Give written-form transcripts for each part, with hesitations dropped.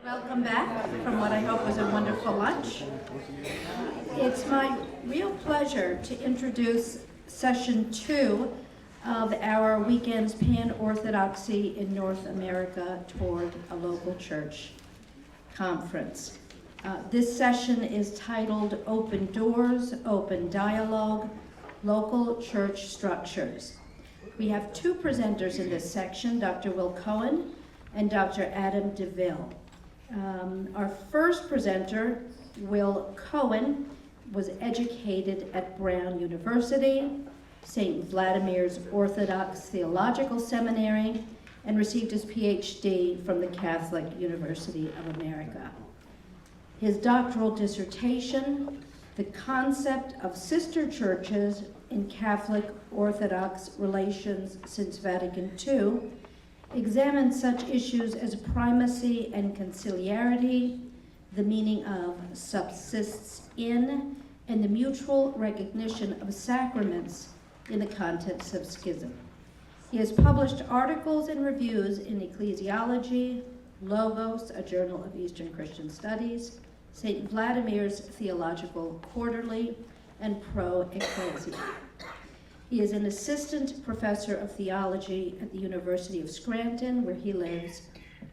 Welcome back from what I hope was a wonderful lunch. It's my real pleasure to introduce session 2 of our weekend's Pan-Orthodoxy in North America toward a local church conference. This session is titled Open Doors, Open Dialogue, Local Church Structures. We have two presenters in this section, Dr. Will Cohen and Dr. Adam DeVille. Our first presenter, Will Cohen, was educated at Brown University, St. Vladimir's Orthodox Theological Seminary, and received his PhD from the Catholic University of America. His doctoral dissertation, The Concept of Sister Churches in Catholic Orthodox Relations Since Vatican II, examines such issues as primacy and conciliarity, the meaning of subsists in, and the mutual recognition of sacraments in the context of schism. He has published articles and reviews in Ecclesiology, Logos, a journal of Eastern Christian Studies, St. Vladimir's Theological Quarterly, and Pro Ecclesia. He is an assistant professor of theology at the University of Scranton, where he lives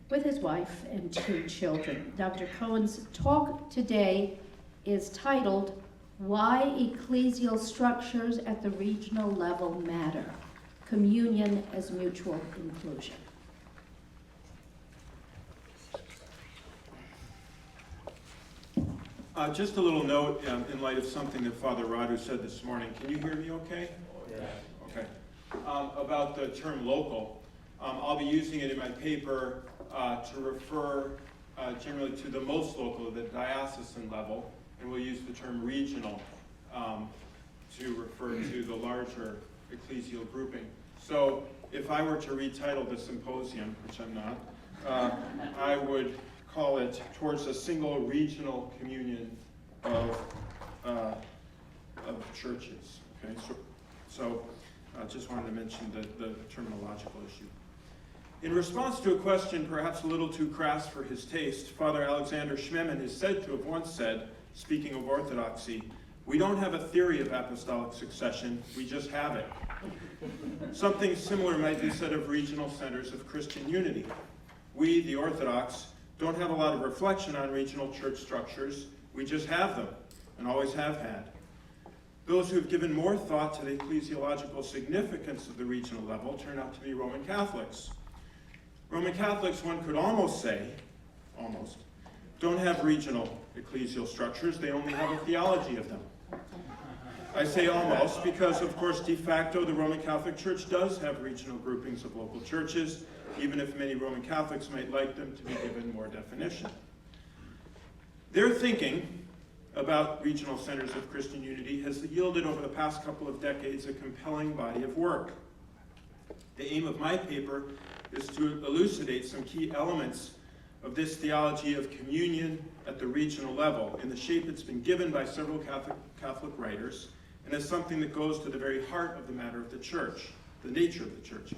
with his wife and 2 children. Dr. Cohen's talk today is titled, Why Ecclesial Structures at the Regional Level Matter, Communion as Mutual Inclusion. Just a little note in light of something that Father Radu said this morning. Can you hear me okay? Yeah. Okay. About the term local. I'll be using it in my paper to refer generally to the most local, the diocesan level, and we'll use the term regional to refer to the larger ecclesial grouping. So if I were to retitle the symposium, which I'm not, I would call it Towards a Single Regional Communion of Churches. Okay, so I just wanted to mention the terminological issue. In response to a question perhaps a little too crass for his taste, Father Alexander Schmemann is said to have once said, speaking of orthodoxy, "We don't have a theory of apostolic succession, we just have it." Something similar might be said of regional centers of Christian unity. We, the Orthodox, don't have a lot of reflection on regional church structures, we just have them, and always have had. Those who have given more thought to the ecclesiological significance of the regional level turn out to be Roman Catholics. Roman Catholics, one could almost say, don't have regional ecclesial structures, they only have a theology of them. I say almost because, of course, de facto, the Roman Catholic Church does have regional groupings of local churches, even if many Roman Catholics might like them to be given more definition. Their thinking about regional centers of Christian unity has yielded over the past couple of decades a compelling body of work. The aim of my paper is to elucidate some key elements of this theology of communion at the regional level in the shape it's been given by several Catholic writers, and as something that goes to the very heart of the matter of the church, the nature of the church,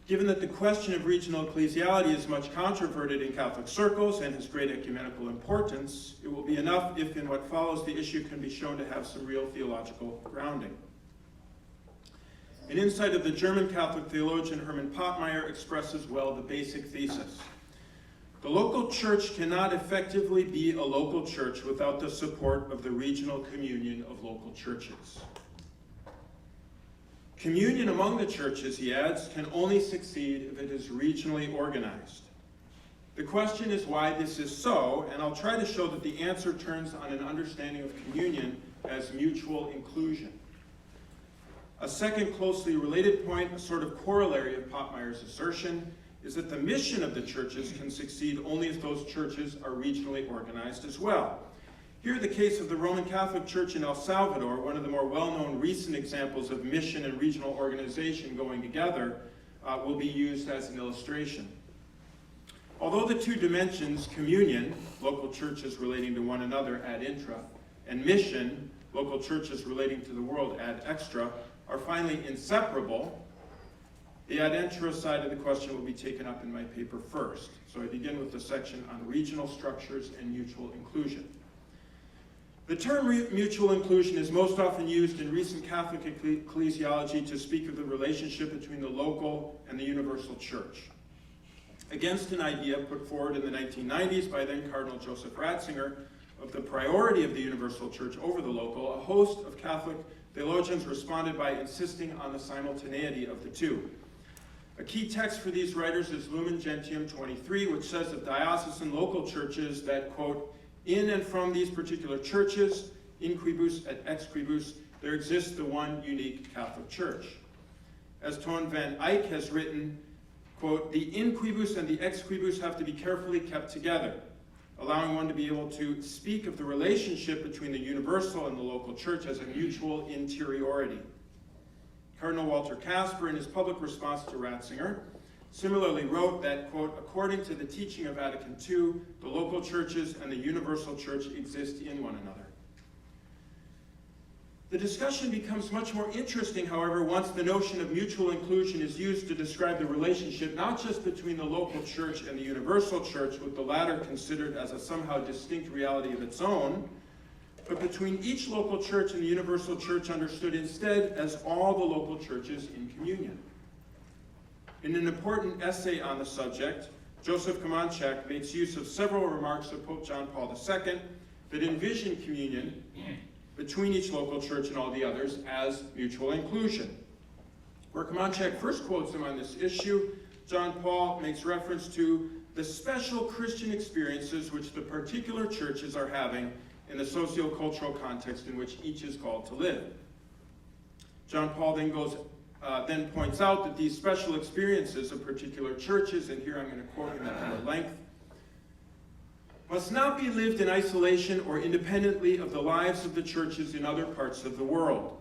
Given that the question of regional ecclesiality is much controverted in Catholic circles and has great ecumenical importance, it will be enough if in what follows the issue can be shown to have some real theological grounding. An insight of the German Catholic theologian Hermann Pottmeyer expresses well the basic thesis. The local church cannot effectively be a local church without the support of the regional communion of local churches. Communion among the churches, he adds, can only succeed if it is regionally organized. The question is why this is so, and I'll try to show that the answer turns on an understanding of communion as mutual inclusion. A second closely related point, a sort of corollary of Pottmeyer's assertion, is that the mission of the churches can succeed only if those churches are regionally organized as well. Here, the case of the Roman Catholic Church in El Salvador, one of the more well-known recent examples of mission and regional organization going together, will be used as an illustration. Although the two dimensions, communion, local churches relating to one another ad intra, and mission, local churches relating to the world ad extra, are finally inseparable, The ad intro side of the question will be taken up in my paper first. So I begin with the section on regional structures and mutual inclusion. The term mutual inclusion is most often used in recent Catholic ecclesiology to speak of the relationship between the local and the universal church. Against an idea put forward in the 1990s by then Cardinal Joseph Ratzinger of the priority of the universal church over the local, a host of Catholic theologians responded by insisting on the simultaneity of the two. A key text for these writers is Lumen Gentium 23, which says of diocesan local churches that, quote, in and from these particular churches, in quibus et ex quibus, there exists the one unique Catholic Church. As Toon van Eyck has written, quote, the in quibus and the ex quibus have to be carefully kept together, allowing one to be able to speak of the relationship between the universal and the local church as a mutual interiority. Cardinal Walter Casper, in his public response to Ratzinger, similarly wrote that, quote, according to the teaching of Vatican II, the local churches and the universal church exist in one another. The discussion becomes much more interesting, however, once the notion of mutual inclusion is used to describe the relationship not just between the local church and the universal church, with the latter considered as a somehow distinct reality of its own, but between each local church and the universal church understood instead as all the local churches in communion. In an important essay on the subject, Joseph Komanczak makes use of several remarks of Pope John Paul II that envision communion between each local church and all the others as mutual inclusion. Where Komanczak first quotes him on this issue, John Paul makes reference to the special Christian experiences which the particular churches are having in the socio-cultural context in which each is called to live. John Paul then points out that these special experiences of particular churches, and here I'm going to quote him at length, must not be lived in isolation or independently of the lives of the churches in other parts of the world.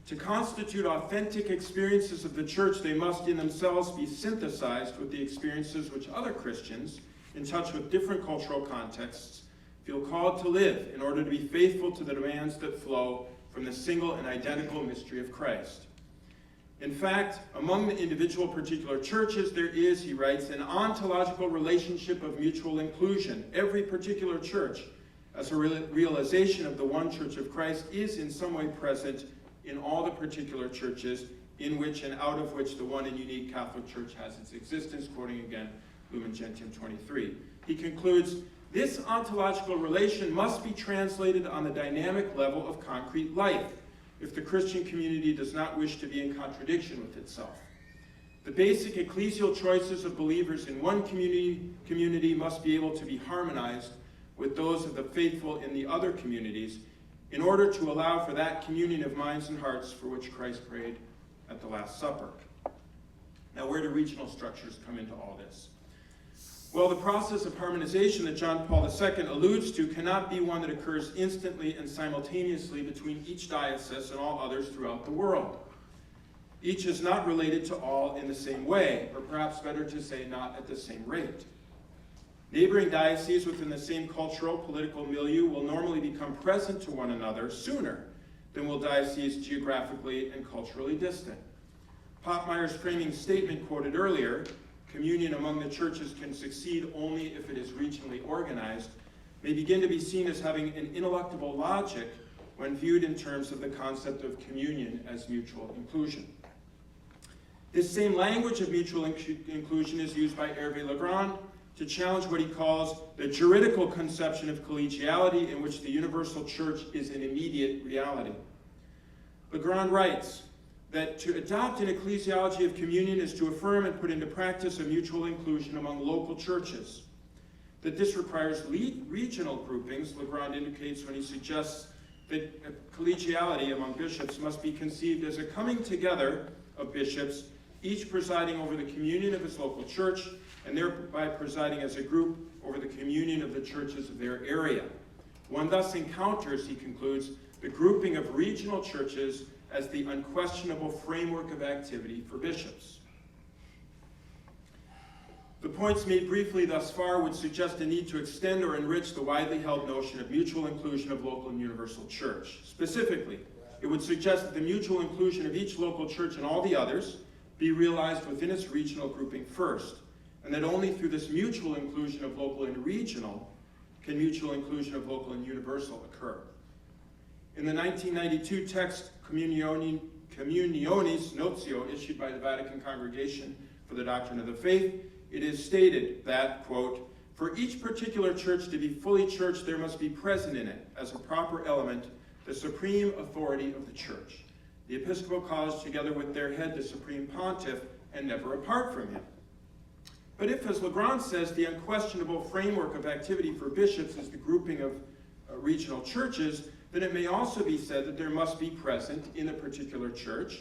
To constitute authentic experiences of the church, they must in themselves be synthesized with the experiences which other Christians, in touch with different cultural contexts, feel called to live in order to be faithful to the demands that flow from the single and identical mystery of Christ. In fact, among the individual particular churches, there is, he writes, an ontological relationship of mutual inclusion. Every particular church, as a realization of the one Church of Christ, is in some way present in all the particular churches in which and out of which the one and unique Catholic Church has its existence, quoting again Lumen Gentium 23. He concludes, this ontological relation must be translated on the dynamic level of concrete life, if the Christian community does not wish to be in contradiction with itself. The basic ecclesial choices of believers in one community must be able to be harmonized with those of the faithful in the other communities in order to allow for that communion of minds and hearts for which Christ prayed at the Last Supper. Now, where do regional structures come into all this? Well, the process of harmonization that John Paul II alludes to cannot be one that occurs instantly and simultaneously between each diocese and all others throughout the world. Each is not related to all in the same way, or perhaps better to say, not at the same rate. Neighboring dioceses within the same cultural, political milieu will normally become present to one another sooner than will dioceses geographically and culturally distant. Pottmeyer's framing statement quoted earlier, communion among the churches can succeed only if it is regionally organized, may begin to be seen as having an ineluctable logic when viewed in terms of the concept of communion as mutual inclusion. This same language of mutual inclusion is used by Hervé Legrand to challenge what he calls the juridical conception of collegiality in which the universal church is an immediate reality. Legrand writes that to adopt an ecclesiology of communion is to affirm and put into practice a mutual inclusion among local churches. That this requires regional groupings, Legrand indicates when he suggests that collegiality among bishops must be conceived as a coming together of bishops, each presiding over the communion of his local church, and thereby presiding as a group over the communion of the churches of their area. One thus encounters, he concludes, the grouping of regional churches as the unquestionable framework of activity for bishops. The points made briefly thus far would suggest a need to extend or enrich the widely held notion of mutual inclusion of local and universal church. Specifically, it would suggest that the mutual inclusion of each local church and all the others, be realized within its regional grouping first, and that only through this mutual inclusion of local and regional can mutual inclusion of local and universal occur. In the 1992 text Communionis Notio issued by the Vatican Congregation for the Doctrine of the Faith, it is stated that, quote, for each particular church to be fully church, there must be present in it, as a proper element, the supreme authority of the church, the Episcopal College together with their head, the Supreme Pontiff, and never apart from him. But if, as Legrand says, the unquestionable framework of activity for bishops is the grouping of regional churches, then it may also be said that there must be present in a particular church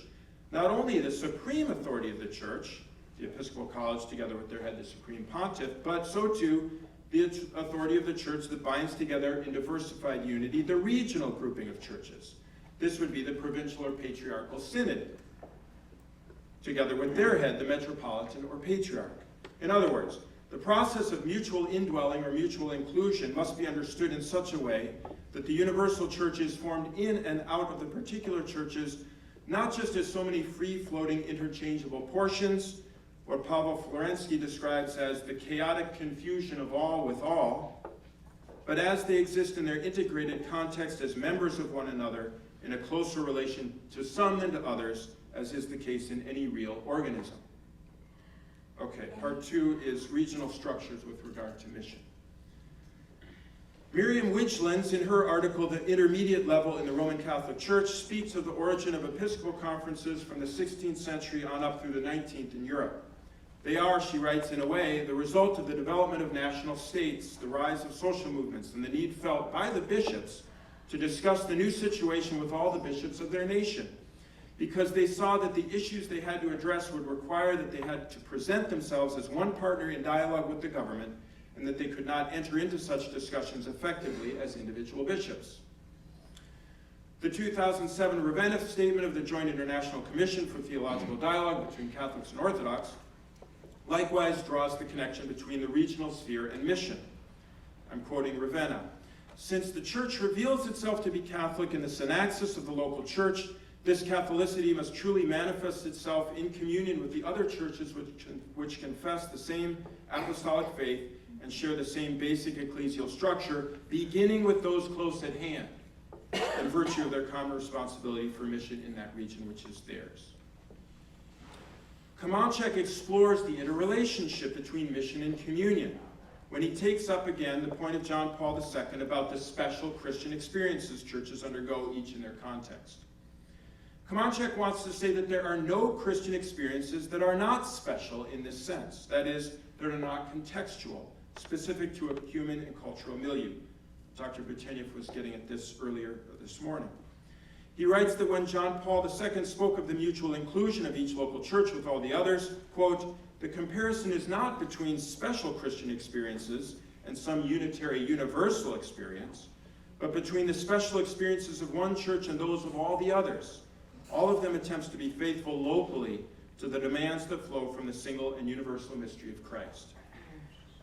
not only the supreme authority of the church, the Episcopal College together with their head, the Supreme Pontiff, but so too the authority of the church that binds together in diversified unity the regional grouping of churches. This would be the provincial or patriarchal synod, together with their head, the metropolitan or patriarch. In other words, the process of mutual indwelling or mutual inclusion must be understood in such a way that the universal church is formed in and out of the particular churches, not just as so many free-floating interchangeable portions, what Pavel Florensky describes as the chaotic confusion of all with all, but as they exist in their integrated context as members of one another in a closer relation to some than to others, as is the case in any real organism. Okay, part 2 is regional structures with regard to mission. Miriam Widgelands, in her article, The Intermediate Level in the Roman Catholic Church, speaks of the origin of episcopal conferences from the 16th century on up through the 19th in Europe. They are, she writes, in a way, the result of the development of national states, the rise of social movements, and the need felt by the bishops to discuss the new situation with all the bishops of their nation, because they saw that the issues they had to address would require that they had to present themselves as one partner in dialogue with the government, and that they could not enter into such discussions effectively as individual bishops. The 2007 Ravenna Statement of the Joint International Commission for Theological Dialogue between Catholics and Orthodox likewise draws the connection between the regional sphere and mission. I'm quoting Ravenna. Since the Church reveals itself to be Catholic in the synaxis of the local church, this Catholicity must truly manifest itself in communion with the other churches which confess the same apostolic faith and share the same basic ecclesial structure, beginning with those close at hand, in virtue of their common responsibility for mission in that region which is theirs. Kamanchek explores the interrelationship between mission and communion when he takes up again the point of John Paul II about the special Christian experiences churches undergo each in their context. Kamanchek wants to say that there are no Christian experiences that are not special in this sense, that is, that are not contextual, specific to a human and cultural milieu. Dr. Buteniev was getting at this earlier this morning. He writes that when John Paul II spoke of the mutual inclusion of each local church with all the others, quote, the comparison is not between special Christian experiences and some unitary universal experience, but between the special experiences of one church and those of all the others. All of them attempts to be faithful locally to the demands that flow from the single and universal mystery of Christ.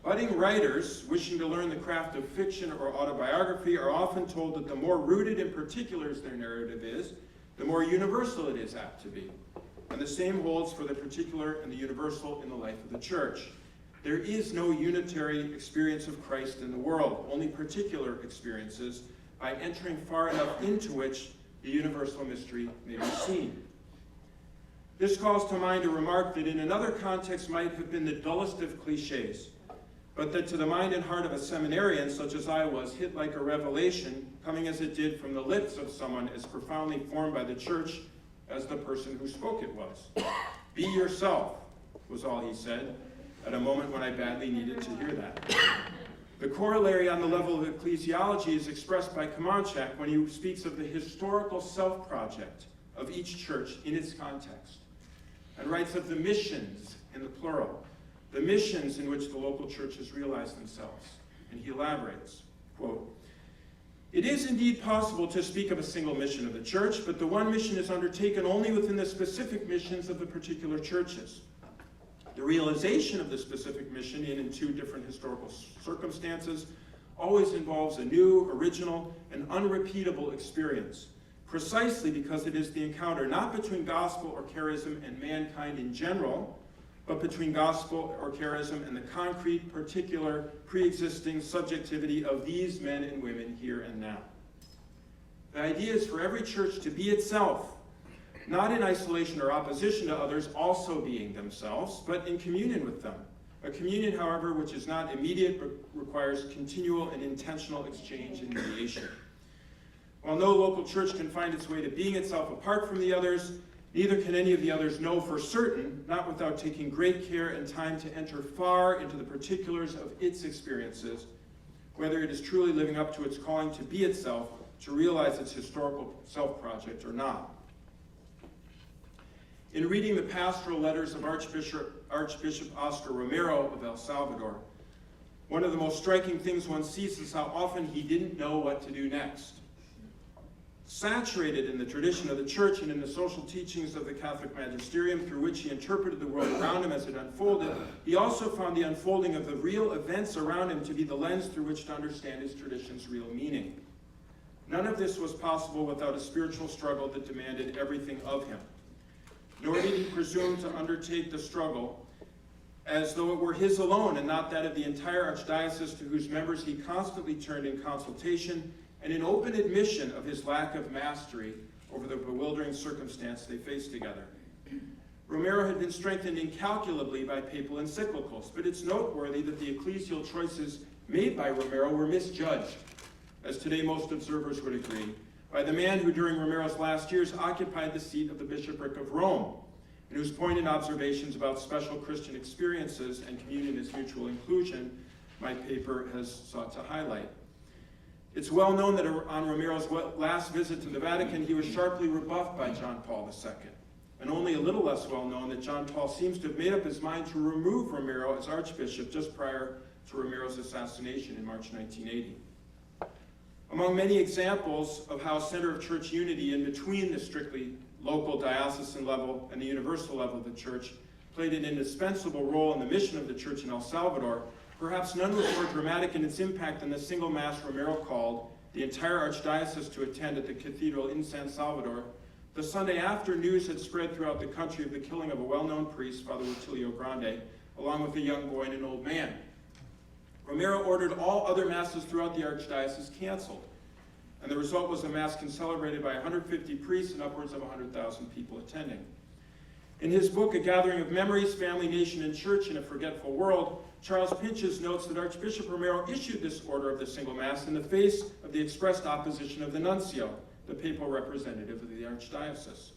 Budding writers wishing to learn the craft of fiction or autobiography are often told that the more rooted in particulars their narrative is, the more universal it is apt to be. And the same holds for the particular and the universal in the life of the church. There is no unitary experience of Christ in the world, only particular experiences by entering far enough into which the universal mystery may be seen. This calls to mind a remark that in another context might have been the dullest of cliches, but that to the mind and heart of a seminarian such as I was hit like a revelation, coming as it did from the lips of someone as profoundly formed by the church as the person who spoke it was. Be yourself, was all he said, at a moment when I badly needed to hear that. The corollary on the level of ecclesiology is expressed by Kamanchek when he speaks of the historical self-project of each church in its context, and writes of the missions in the plural, the missions in which the local churches realize themselves. And he elaborates, quote, it is indeed possible to speak of a single mission of the church, but the one mission is undertaken only within the specific missions of the particular churches. The realization of the specific mission in two different historical circumstances always involves a new, original, and unrepeatable experience, precisely because it is the encounter not between gospel or charism and mankind in general, but between gospel or charism and the concrete, particular, pre-existing subjectivity of these men and women here and now. The idea is for every church to be itself, not in isolation or opposition to others also being themselves, but in communion with them. A communion, however, which is not immediate but requires continual and intentional exchange and mediation. While no local church can find its way to being itself apart from the others, neither can any of the others know for certain, not without taking great care and time to enter far into the particulars of its experiences, whether it is truly living up to its calling to be itself, to realize its historical self-project or not. In reading the pastoral letters of Archbishop Oscar Romero of El Salvador, one of the most striking things one sees is how often he didn't know what to do next. Saturated in the tradition of the church and in the social teachings of the Catholic magisterium through which he interpreted the world around him as it unfolded, he also found the unfolding of the real events around him to be the lens through which to understand his tradition's real meaning. None of this was possible without a spiritual struggle that demanded everything of him. Nor did he presume to undertake the struggle as though it were his alone and not that of the entire archdiocese, to whose members he constantly turned in consultation and in open admission of his lack of mastery over the bewildering circumstance they faced together. Romero had been strengthened incalculably by papal encyclicals, but it's noteworthy that the ecclesial choices made by Romero were misjudged, as today most observers would agree, by the man who during Romero's last years occupied the seat of the bishopric of Rome, and whose poignant observations about special Christian experiences and communion as mutual inclusion my paper has sought to highlight. It's well known that on Romero's last visit to the Vatican, he was sharply rebuffed by John Paul II, and only a little less well known that John Paul seems to have made up his mind to remove Romero as archbishop just prior to Romero's assassination in March 1980. Among many examples of how center of church unity in between the strictly local diocesan level and the universal level of the church played an indispensable role in the mission of the church in El Salvador, perhaps none was more dramatic in its impact than the single mass Romero called the entire archdiocese to attend at the cathedral in San Salvador the Sunday after news had spread throughout the country of the killing of a well-known priest, Father Rutilio Grande, along with a young boy and an old man. Romero ordered all other masses throughout the archdiocese canceled, and the result was a mass celebrated by 150 priests and upwards of 100,000 people attending. In his book, A Gathering of Memories, Family, Nation, and Church in a Forgetful World, Charles Pinches notes that Archbishop Romero issued this order of the single mass in the face of the expressed opposition of the nuncio, the papal representative of the archdiocese.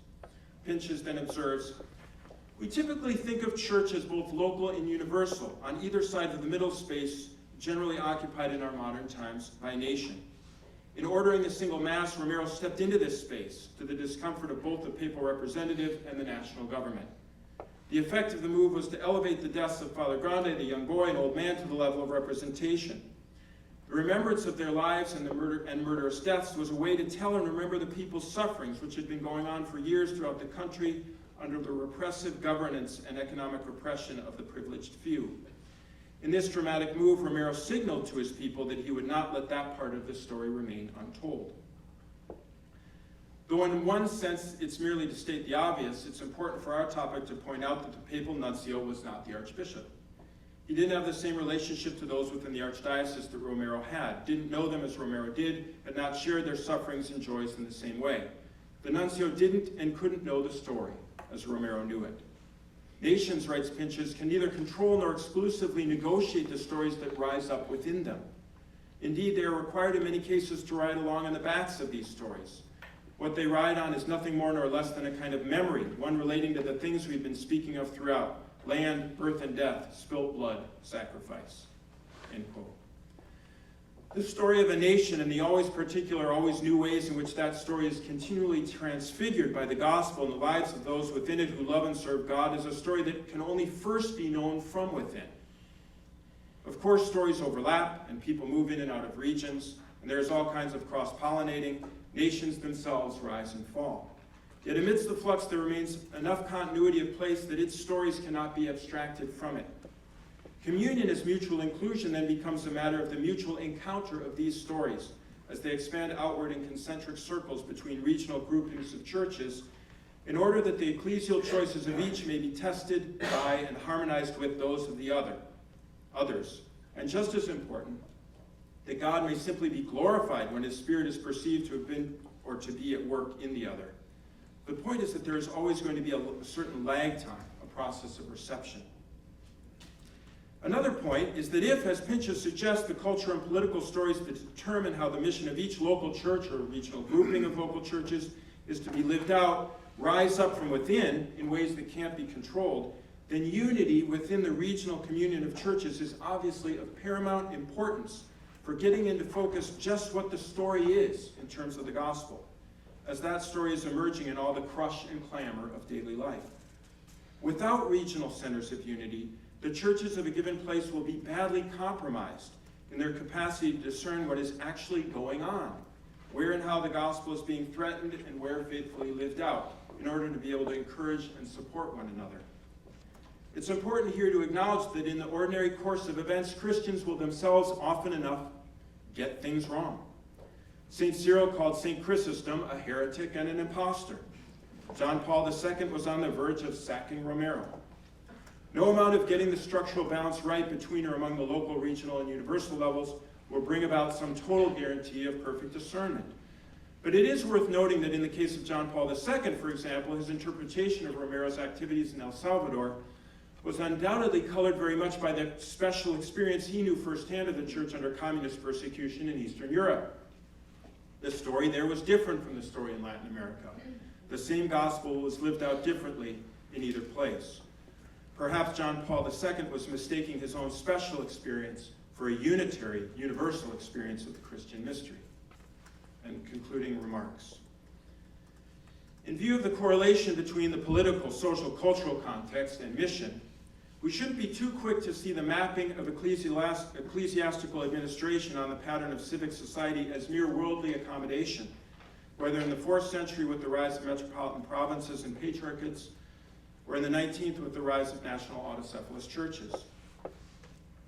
Pinches then observes, "We typically think of church as both local and universal, on either side of the middle space generally occupied in our modern times by nation. In ordering the single mass, Romero stepped into this space to the discomfort of both the papal representative and the national government. The effect of the move was to elevate the deaths of Father Grande, the young boy and old man, to the level of representation. The remembrance of their lives and murderous deaths was a way to tell and remember the people's sufferings, which had been going on for years throughout the country under the repressive governance and economic repression of the privileged few. In this dramatic move, Romero signaled to his people that he would not let that part of the story remain untold." Though in one sense it's merely to state the obvious, it's important for our topic to point out that the papal nuncio was not the archbishop. He didn't have the same relationship to those within the archdiocese that Romero had, didn't know them as Romero did, had not shared their sufferings and joys in the same way. The nuncio didn't and couldn't know the story as Romero knew it. Nations, writes Pinches, can neither control nor exclusively negotiate the stories that rise up within them. Indeed, they are required in many cases to ride along on the backs of these stories. What they ride on is nothing more nor less than a kind of memory, one relating to the things we've been speaking of throughout: land, birth and death, spilt blood, sacrifice." End quote. This story of a nation and the always particular, always new ways in which that story is continually transfigured by the gospel and the lives of those within it who love and serve God is a story that can only first be known from within. Of course, stories overlap and people move in and out of regions, and there's all kinds of cross-pollinating. Nations themselves rise and fall. Yet amidst the flux there remains enough continuity of place that its stories cannot be abstracted from it. Communion as mutual inclusion then becomes a matter of the mutual encounter of these stories, as they expand outward in concentric circles between regional groupings of churches, in order that the ecclesial choices of each may be tested by and harmonized with those of the others. And just as important, that God may simply be glorified when his Spirit is perceived to have been or to be at work in the other. The point is that there is always going to be a certain lag time, a process of reception. Another point is that if, as Pinchas suggests, the culture and political stories that determine how the mission of each local church or regional grouping of local churches is to be lived out rise up from within in ways that can't be controlled, then unity within the regional communion of churches is obviously of paramount importance for getting into focus just what the story is in terms of the gospel, as that story is emerging in all the crush and clamor of daily life. Without regional centers of unity, the churches of a given place will be badly compromised in their capacity to discern what is actually going on, where and how the gospel is being threatened and where faithfully lived out, in order to be able to encourage and support one another. It's important here to acknowledge that in the ordinary course of events, Christians will themselves often enough get things wrong. St. Cyril called St. Chrysostom a heretic and an impostor. John Paul II was on the verge of sacking Romero. No amount of getting the structural balance right between or among the local, regional, and universal levels will bring about some total guarantee of perfect discernment. But it is worth noting that in the case of John Paul II, for example, his interpretation of Romero's activities in El Salvador was undoubtedly colored very much by the special experience he knew firsthand of the church under communist persecution in Eastern Europe. The story there was different from the story in Latin America. The same gospel was lived out differently in either place. Perhaps John Paul II was mistaking his own special experience for a unitary, universal experience of the Christian mystery. And concluding remarks. In view of the correlation between the political, social, cultural context and mission, we shouldn't be too quick to see the mapping of ecclesiastical administration on the pattern of civic society as mere worldly accommodation, whether in the 4th century with the rise of metropolitan provinces and patriarchates, or in the 19th with the rise of national autocephalous churches.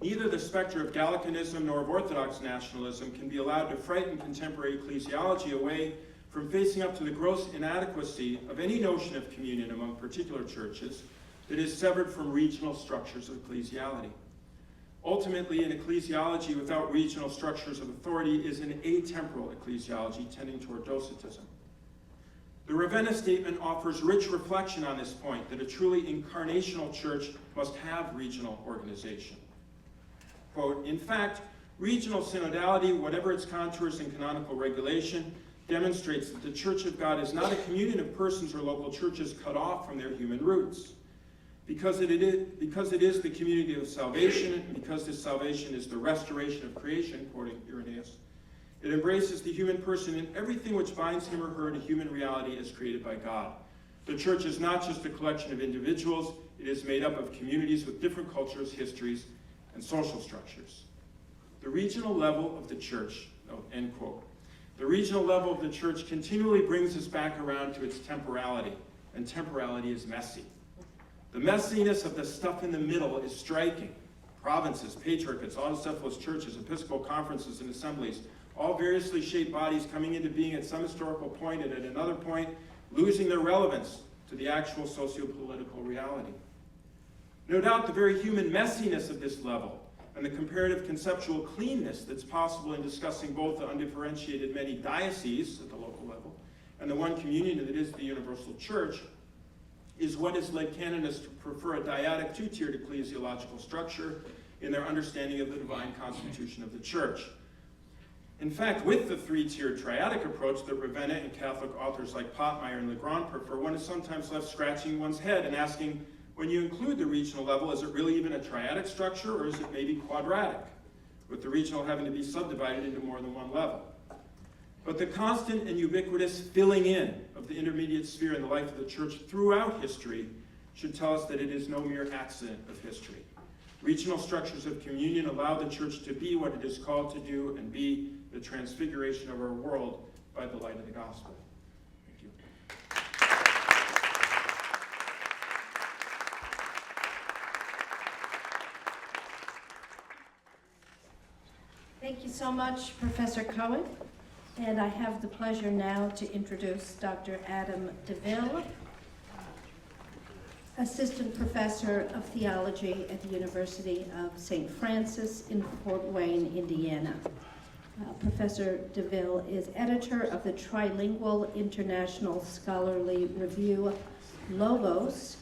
Neither the specter of Gallicanism nor of Orthodox nationalism can be allowed to frighten contemporary ecclesiology away from facing up to the gross inadequacy of any notion of communion among particular churches that is severed from regional structures of ecclesiality. Ultimately, an ecclesiology without regional structures of authority is an atemporal ecclesiology tending toward docetism. The Ravenna statement offers rich reflection on this point, that a truly incarnational church must have regional organization. Quote, in fact, regional synodality, whatever its contours and canonical regulation, demonstrates that the Church of God is not a communion of persons or local churches cut off from their human roots. Because it is the community of salvation, and because this salvation is the restoration of creation, quoting Irenaeus, it embraces the human person in everything which binds him or her to human reality as created by God. The church is not just a collection of individuals, it is made up of communities with different cultures, histories, and social structures. The regional level of the church, end quote. The regional level of the church continually brings us back around to its temporality, and temporality is messy. The messiness of the stuff in the middle is striking. Provinces, patriarchates, autocephalous churches, episcopal conferences, and assemblies, all variously shaped bodies coming into being at some historical point and at another point losing their relevance to the actual socio-political reality. No doubt the very human messiness of this level and the comparative conceptual cleanness that's possible in discussing both the undifferentiated many dioceses at the local level and the one communion that is the universal church is what has led canonists to prefer a dyadic two-tiered ecclesiological structure in their understanding of the divine constitution of the church. In fact, with the three-tiered triadic approach that Ravenna and Catholic authors like Pottmeyer and Legrand prefer, one is sometimes left scratching one's head and asking, when you include the regional level, is it really even a triadic structure, or is it maybe quadratic, with the regional having to be subdivided into more than one level? But the constant and ubiquitous filling in of the intermediate sphere in the life of the church throughout history should tell us that it is no mere accident of history. Regional structures of communion allow the church to be what it is called to do and be the transfiguration of our world by the light of the gospel. Thank you. Thank you so much, Professor Cohen. And I have the pleasure now to introduce Dr. Adam DeVille, Assistant Professor of Theology at the University of St. Francis in Fort Wayne, Indiana. Professor DeVille is editor of the trilingual international scholarly review Logos,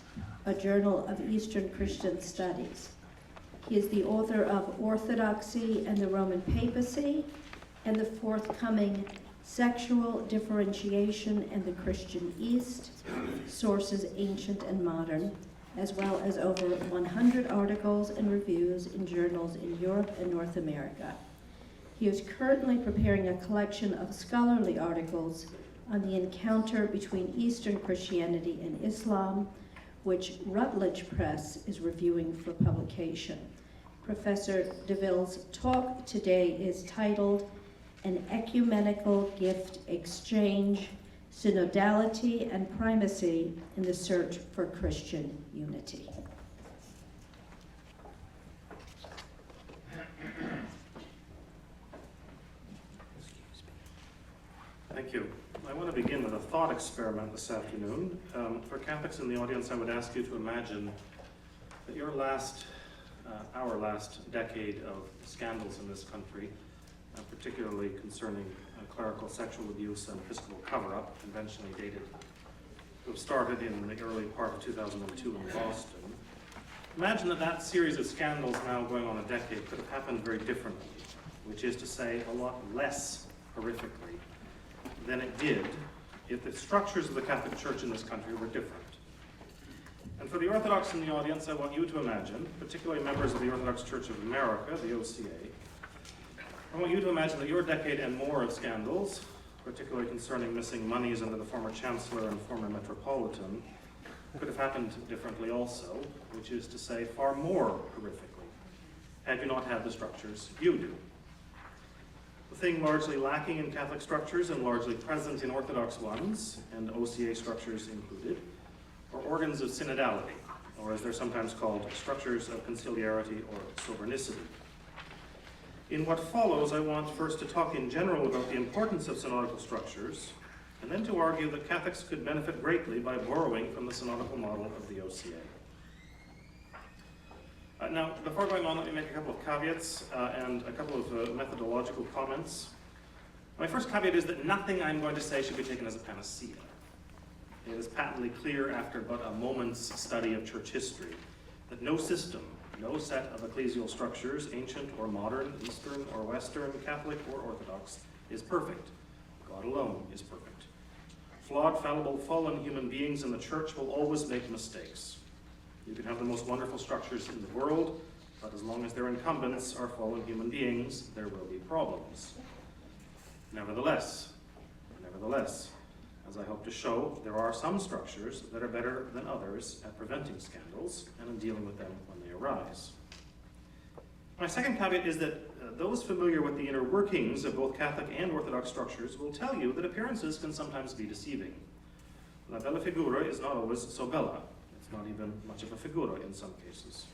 a journal of Eastern Christian Studies. He is the author of Orthodoxy and the Roman Papacy and the forthcoming Sexual Differentiation and the Christian East, Sources Ancient and Modern, as well as over 100 articles and reviews in journals in Europe and North America. He is currently preparing a collection of scholarly articles on the encounter between Eastern Christianity and Islam, which Routledge Press is reviewing for publication. Professor DeVille's talk today is titled An Ecumenical Gift Exchange, Synodality and Primacy in the Search for Christian Unity. Thank you. I want to begin with a thought experiment this afternoon. For Catholics in the audience, I would ask you to imagine that our last decade of scandals in this country, particularly concerning clerical sexual abuse and episcopal cover-up, conventionally dated to have started in the early part of 2002 in Boston. Imagine that series of scandals now going on a decade could have happened very differently, which is to say a lot less horrifically than it did if the structures of the Catholic Church in this country were different. And for the Orthodox in the audience, I want you to imagine, particularly members of the Orthodox Church of America, the OCA, I want you to imagine that your decade and more of scandals, particularly concerning missing monies under the former Chancellor and former Metropolitan, could have happened differently also, which is to say far more horrifically, had you not had the structures you do. The thing largely lacking in Catholic structures and largely present in Orthodox ones, and OCA structures included, are organs of synodality, or as they're sometimes called, structures of conciliarity or sobernicity. In what follows, I want first to talk in general about the importance of synodical structures, and then to argue that Catholics could benefit greatly by borrowing from the synodical model of the OCA. Now, before going on, let me make a couple of caveats and a couple of methodological comments. My first caveat is that nothing I'm going to say should be taken as a panacea. It is patently clear after but a moment's study of church history that no system, no set of ecclesial structures, ancient or modern, Eastern or Western, Catholic or Orthodox, is perfect. God alone is perfect. Flawed, fallible, fallen human beings in the church will always make mistakes. You can have the most wonderful structures in the world, but as long as their incumbents are fallen human beings, there will be problems. Nevertheless, as I hope to show, there are some structures that are better than others at preventing scandals and in dealing with them when they arise. My second caveat is that those familiar with the inner workings of both Catholic and Orthodox structures will tell you that appearances can sometimes be deceiving. La bella figura is not always so bella. Not even much of a figura in some cases.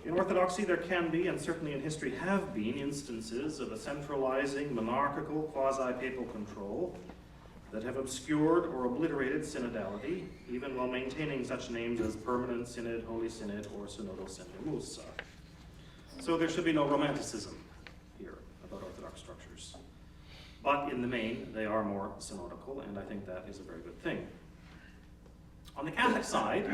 In Orthodoxy, there can be, and certainly in history have been, instances of a centralizing, monarchical, quasi-papal control that have obscured or obliterated synodality, even while maintaining such names as Permanent Synod, Holy Synod, or Synodal Sendemusa. So there should be no romanticism here about Orthodox structures. But in the main, they are more synodical, and I think that is a very good thing. On the Catholic side,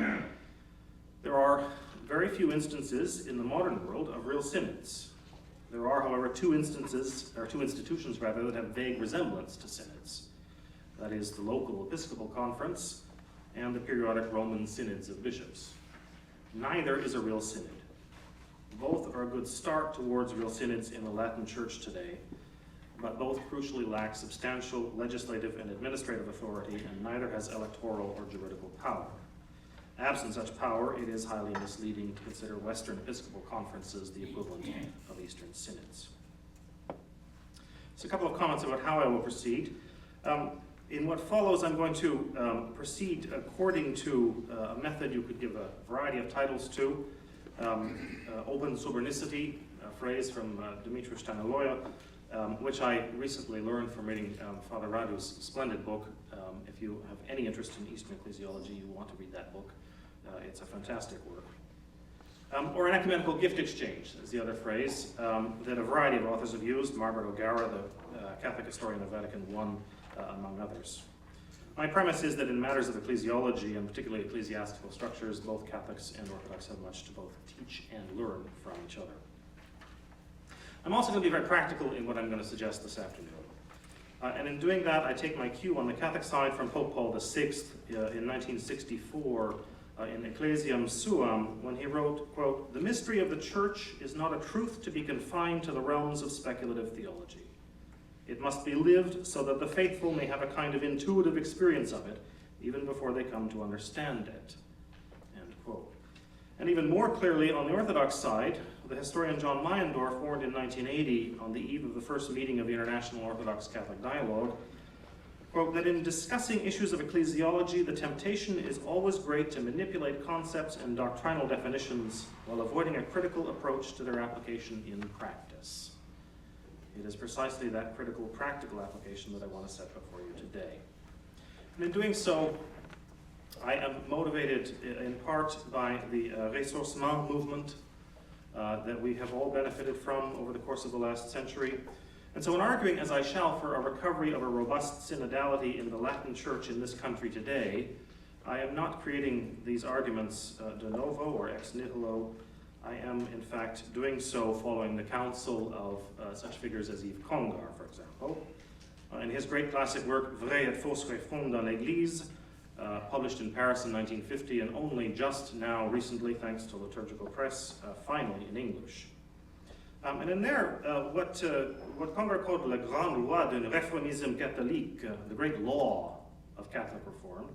there are very few instances in the modern world of real synods. There are, however, two institutions that have vague resemblance to synods. That is the local Episcopal Conference and the periodic Roman synods of bishops. Neither is a real synod. Both are a good start towards real synods in the Latin Church today, but both crucially lack substantial legislative and administrative authority, and neither has electoral or juridical power. Absent such power, it is highly misleading to consider Western Episcopal conferences the equivalent of Eastern synods. So a couple of comments about how I will proceed. In what follows, I'm going to proceed according to a method you could give a variety of titles to. Open sobernicity, a phrase from Dumitru Stăniloae, which I recently learned from reading Father Radu's splendid book. If you have any interest in Eastern ecclesiology, you want to read that book. It's a fantastic work. Or an ecumenical gift exchange is the other phrase that a variety of authors have used. Margaret O'Gara, the Catholic historian of Vatican I, among others. My premise is that in matters of ecclesiology, and particularly ecclesiastical structures, both Catholics and Orthodox have much to both teach and learn from each other. I'm also going to be very practical in what I'm going to suggest this afternoon. And in doing that, I take my cue on the Catholic side from Pope Paul VI in 1964 in Ecclesiam Suam, when he wrote, quote, "The mystery of the Church is not a truth to be confined to the realms of speculative theology. It must be lived so that the faithful may have a kind of intuitive experience of it, even before they come to understand it." End quote. And even more clearly, on the Orthodox side, the historian John Meyendorff warned in 1980, on the eve of the first meeting of the International Orthodox Catholic Dialogue, quote, that in discussing issues of ecclesiology, the temptation is always great to manipulate concepts and doctrinal definitions while avoiding a critical approach to their application in practice. It is precisely that critical, practical application that I want to set before you today. And in doing so, I am motivated in part by the ressourcement movement that we have all benefited from over the course of the last century. And so in arguing, as I shall, for a recovery of a robust synodality in the Latin Church in this country today, I am not creating these arguments de novo or ex nihilo. I am, in fact, doing so following the counsel of such figures as Yves Congar, for example. In his great classic work, Vrai et fausse réforme dans l'Église, published in Paris in 1950 and only just now, recently, thanks to Liturgical Press, finally in English. And in there, what Congar called la grande loi d'un réformisme catholique, the great law of Catholic reform,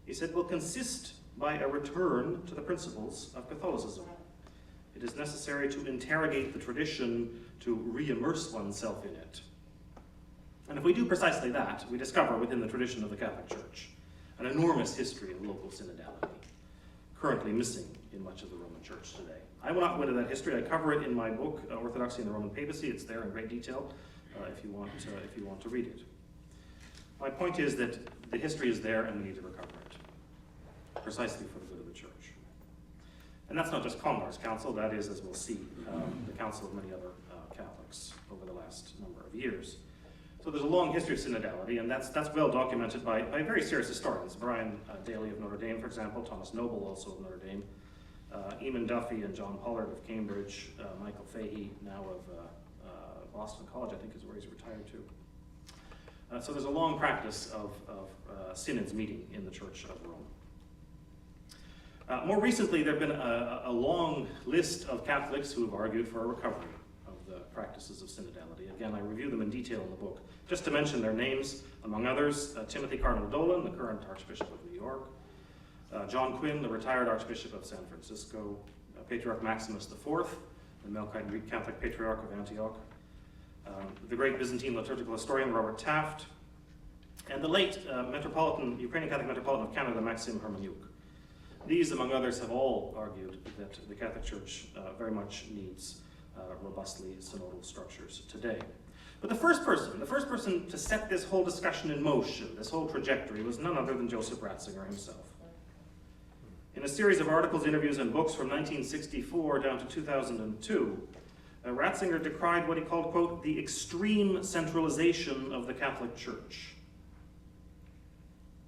he said, will consist by a return to the principles of Catholicism. It is necessary to interrogate the tradition, to re-immerse oneself in it. And if we do precisely that, we discover within the tradition of the Catholic Church an enormous history of local synodality, currently missing in much of the Roman Church today. I will not go into that history. I cover it in my book, Orthodoxy and the Roman Papacy. It's there in great detail if you want to read it. My point is that the history is there and we need to recover it, precisely for the good of the Church. And that's not just Congar's counsel, that is, as we'll see, the counsel of many other Catholics over the last number of years. So there's a long history of synodality, and that's well documented by very serious historians. Brian Daly of Notre Dame, for example, Thomas Noble, also of Notre Dame, Eamon Duffy and John Pollard of Cambridge, Michael Fahey, now of Boston College, I think is where he's retired to. So there's a long practice of synods meeting in the Church of Rome. More recently, there have been a long list of Catholics who have argued for a recovery of the practices of synodality. Again, I review them in detail in the book. Just to mention their names, among others, Timothy Cardinal Dolan, the current Archbishop of New York, John Quinn, the retired Archbishop of San Francisco, Patriarch Maximus IV, the Melkite Greek Catholic Patriarch of Antioch, the great Byzantine liturgical historian Robert Taft, and the late Ukrainian Catholic Metropolitan of Canada, Maxim Hermaniuk. These, among others, have all argued that the Catholic Church very much needs robustly synodal structures today. But the first person to set this whole discussion in motion, this whole trajectory, was none other than Joseph Ratzinger himself. In a series of articles, interviews, and books from 1964 down to 2002, Ratzinger decried what he called, quote, the extreme centralization of the Catholic Church.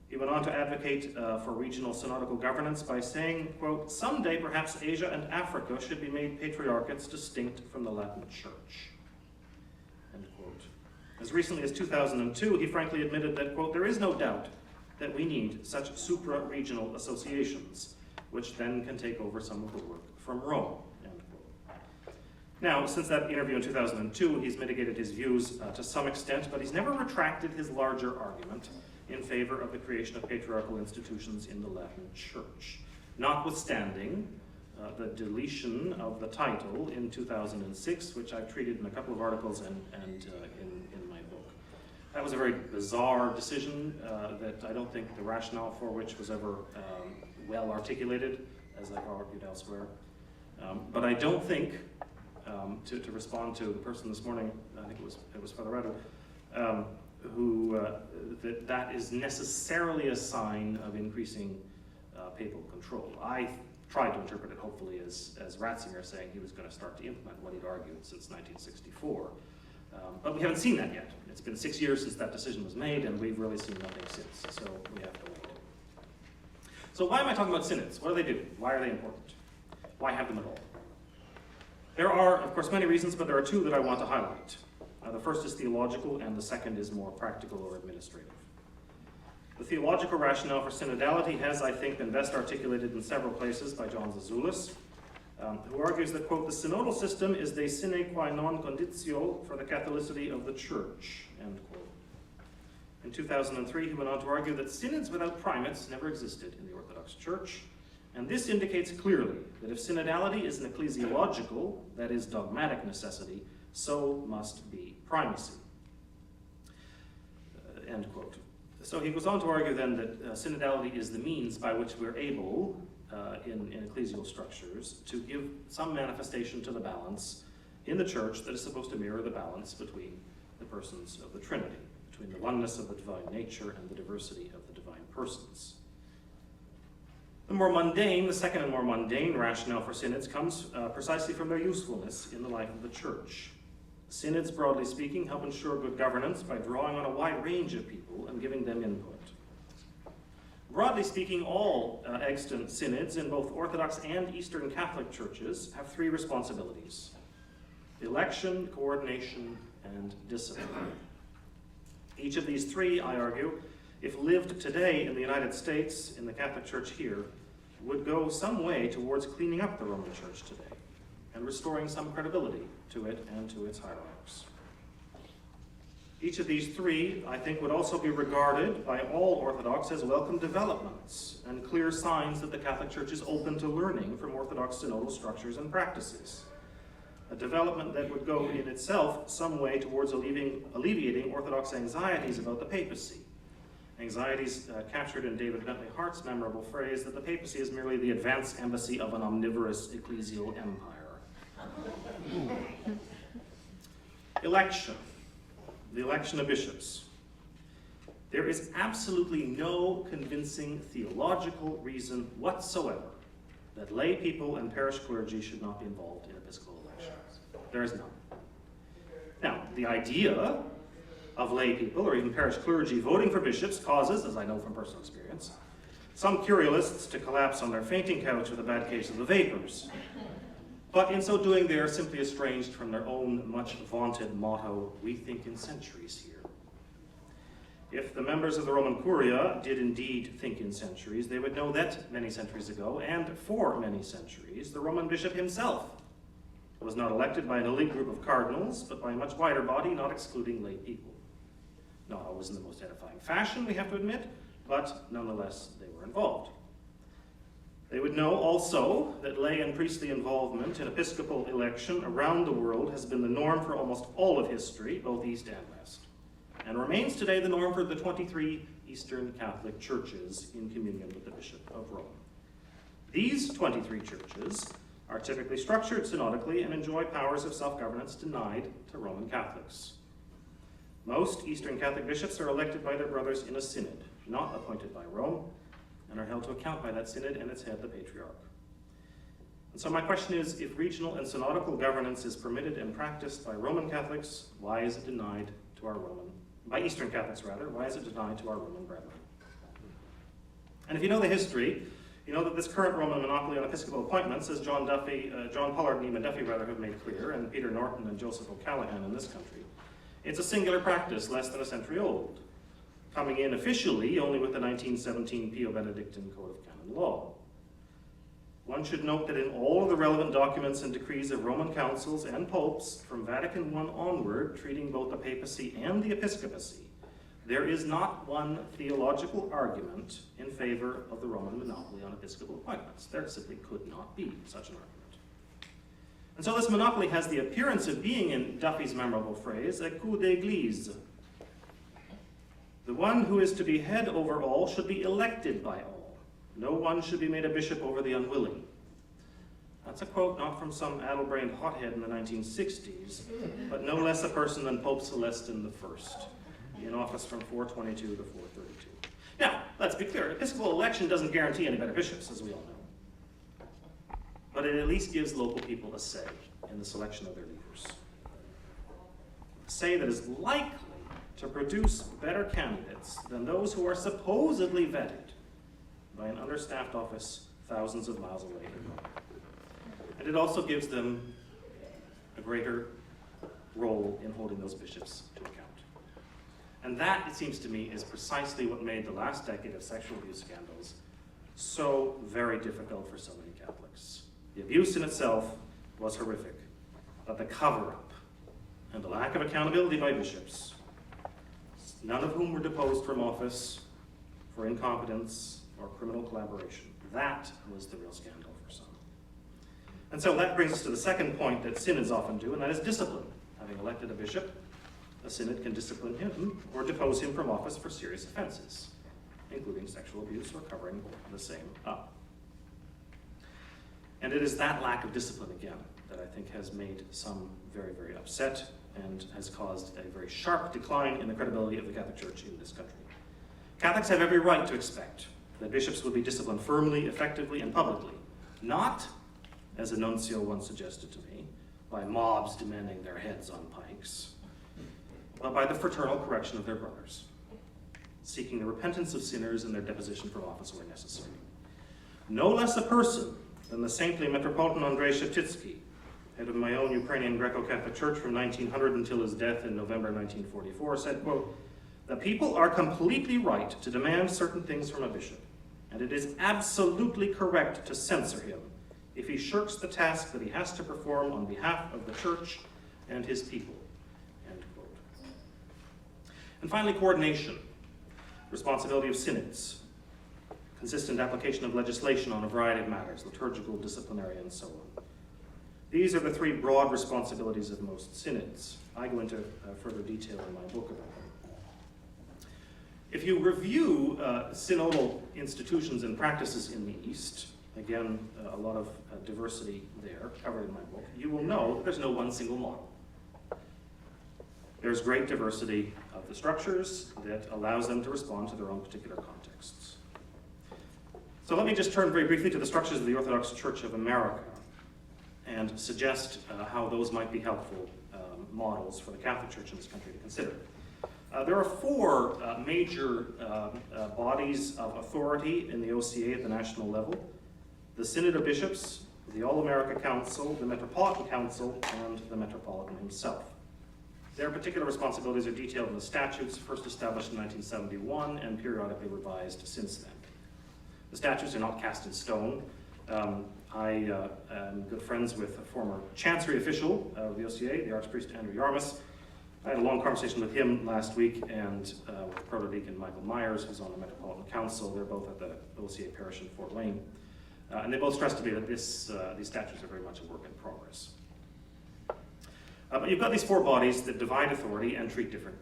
He went on to advocate for regional synodical governance by saying, quote, someday perhaps Asia and Africa should be made patriarchates distinct from the Latin Church, end quote. As recently as 2002, he frankly admitted that, quote, there is no doubt that we need such supra-regional associations, which then can take over some of the work from Rome, end quote. Now, since that interview in 2002, he's mitigated his views to some extent, but he's never retracted his larger argument in favor of the creation of patriarchal institutions in the Latin Church, notwithstanding the deletion of the title in 2006, which I've treated in a couple of articles and in my book. That was a very bizarre decision that I don't think the rationale for which was ever well articulated, as I've argued elsewhere. But I don't think to respond to the person this morning, I think it was Father Rado, who that is necessarily a sign of increasing papal control. I tried to interpret it hopefully as Ratzinger saying he was going to start to implement what he'd argued since 1964. But we haven't seen that yet. It's been 6 years since that decision was made, and we've really seen nothing since, so we have to wait. So why am I talking about synods? What do they do? Why are they important? Why have them at all? There are, of course, many reasons, but there are two that I want to highlight. The first is theological, and the second is more practical or administrative. The theological rationale for synodality has, I think, been best articulated in several places by John Zazoulis, who argues that, quote, the synodal system is the sine qua non conditio for the Catholicity of the Church, end quote. In 2003, he went on to argue that synods without primates never existed in the Orthodox Church, and this indicates clearly that if synodality is an ecclesiological, that is dogmatic necessity, so must be primacy, end quote. So he goes on to argue then that synodality is the means by which we're able, in ecclesial structures, to give some manifestation to the balance in the church that is supposed to mirror the balance between the persons of the Trinity, between the oneness of the divine nature and the diversity of the divine persons. The second and more mundane rationale for synods comes precisely from their usefulness in the life of the church. Synods, broadly speaking, help ensure good governance by drawing on a wide range of people and giving them input. Broadly speaking, all extant synods in both Orthodox and Eastern Catholic churches have three responsibilities: election, coordination, and discipline. Each of these three, I argue, if lived today in the United States, in the Catholic Church here, would go some way towards cleaning up the Roman Church today and restoring some credibility to it and to its hierarchs. Each of these three, I think, would also be regarded by all Orthodox as welcome developments and clear signs that the Catholic Church is open to learning from Orthodox synodal structures and practices. A development that would go in itself some way towards alleviating Orthodox anxieties about the papacy. Anxieties captured in David Bentley Hart's memorable phrase that the papacy is merely the advance embassy of an omnivorous ecclesial empire. Election. The election of bishops. There is absolutely no convincing theological reason whatsoever that lay people and parish clergy should not be involved in episcopal elections. There is none. Now, the idea of lay people or even parish clergy voting for bishops causes, as I know from personal experience, some curialists to collapse on their fainting couch with a bad case of the vapors. But in so doing, they are simply estranged from their own much vaunted motto, "We think in centuries here." If the members of the Roman Curia did indeed think in centuries, they would know that many centuries ago, and for many centuries, the Roman bishop himself was not elected by an elite group of cardinals, but by a much wider body, not excluding lay people. Not always in the most edifying fashion, we have to admit, but nonetheless, they were involved. They would know also that lay and priestly involvement in episcopal election around the world has been the norm for almost all of history, both East and West, and remains today the norm for the 23 Eastern Catholic churches in communion with the Bishop of Rome. These 23 churches are typically structured synodically and enjoy powers of self-governance denied to Roman Catholics. Most Eastern Catholic bishops are elected by their brothers in a synod, not appointed by Rome, and are held to account by that synod and its head, the Patriarch. And so my question is, if regional and synodical governance is permitted and practiced by Roman Catholics, why is it denied to our by Eastern Catholics rather, why is it denied to our Roman brethren? And if you know the history, you know that this current Roman monopoly on episcopal appointments, as John Pollard and Eamon Duffy have made clear, and Peter Norton and Joseph O'Callaghan in this country, it's a singular practice less than a century old, coming in officially only with the 1917 Pio Benedictine Code of Canon Law. One should note that in all of the relevant documents and decrees of Roman councils and popes from Vatican I onward, treating both the papacy and the episcopacy, there is not one theological argument in favor of the Roman monopoly on episcopal appointments. There simply could not be such an argument. And so this monopoly has the appearance of being, in Duffy's memorable phrase, a coup d'église. The one who is to be head over all should be elected by all. No one should be made a bishop over the unwilling. That's a quote not from some addle-brained hothead in the 1960s, but no less a person than Pope Celestine I, in office from 422 to 432. Now, let's be clear, episcopal election doesn't guarantee any better bishops, as we all know. But it at least gives local people a say in the selection of their leaders. A say that is likely to produce better candidates than those who are supposedly vetted by an understaffed office thousands of miles away in Rome. And it also gives them a greater role in holding those bishops to account. And that, it seems to me, is precisely what made the last decade of sexual abuse scandals so very difficult for so many Catholics. The abuse in itself was horrific, but the cover-up and the lack of accountability by bishops, none of whom were deposed from office for incompetence or criminal collaboration, that was the real scandal for some. And so that brings us to the second point that synods often do, and that is discipline. Having elected a bishop, a synod can discipline him or depose him from office for serious offenses, including sexual abuse or covering the same up. And it is that lack of discipline, again, that I think has made some very, very upset and has caused a very sharp decline in the credibility of the Catholic Church in this country. Catholics have every right to expect that bishops will be disciplined firmly, effectively, and publicly, not, as a nuncio once suggested to me, by mobs demanding their heads on pikes, but by the fraternal correction of their brothers, seeking the repentance of sinners and their deposition from office where necessary. No less a person than the saintly Metropolitan Andrei Shevtitsky, head of my own Ukrainian Greco-Catholic Church from 1900 until his death in November 1944, said, quote, "The people are completely right to demand certain things from a bishop, and it is absolutely correct to censor him if he shirks the task that he has to perform on behalf of the Church and his people." End quote. And finally, coordination, responsibility of synods, consistent application of legislation on a variety of matters, liturgical, disciplinary, and so on. These are the three broad responsibilities of most synods. I go into further detail in my book about them. If you review synodal institutions and practices in the East, again, a lot of diversity there covered in my book, you will know that there's no one single model. There's great diversity of the structures that allows them to respond to their own particular contexts. So let me just turn very briefly to the structures of the Orthodox Church of America and suggest how those might be helpful models for the Catholic Church in this country to consider. There are four major bodies of authority in the OCA at the national level: the Synod of Bishops, the All-America Council, the Metropolitan Council, and the Metropolitan himself. Their particular responsibilities are detailed in the statutes, first established in 1971 and periodically revised since then. The statutes are not cast in stone. I am good friends with a former Chancery official of the OCA, the Archpriest Andrew Yarmouth. I had a long conversation with him last week, and with Protodeacon Michael Myers, who's on the Metropolitan Council. They're both at the OCA parish in Fort Wayne. And they both stressed to me that these statutes are very much a work in progress. But you've got these four bodies that divide authority and treat different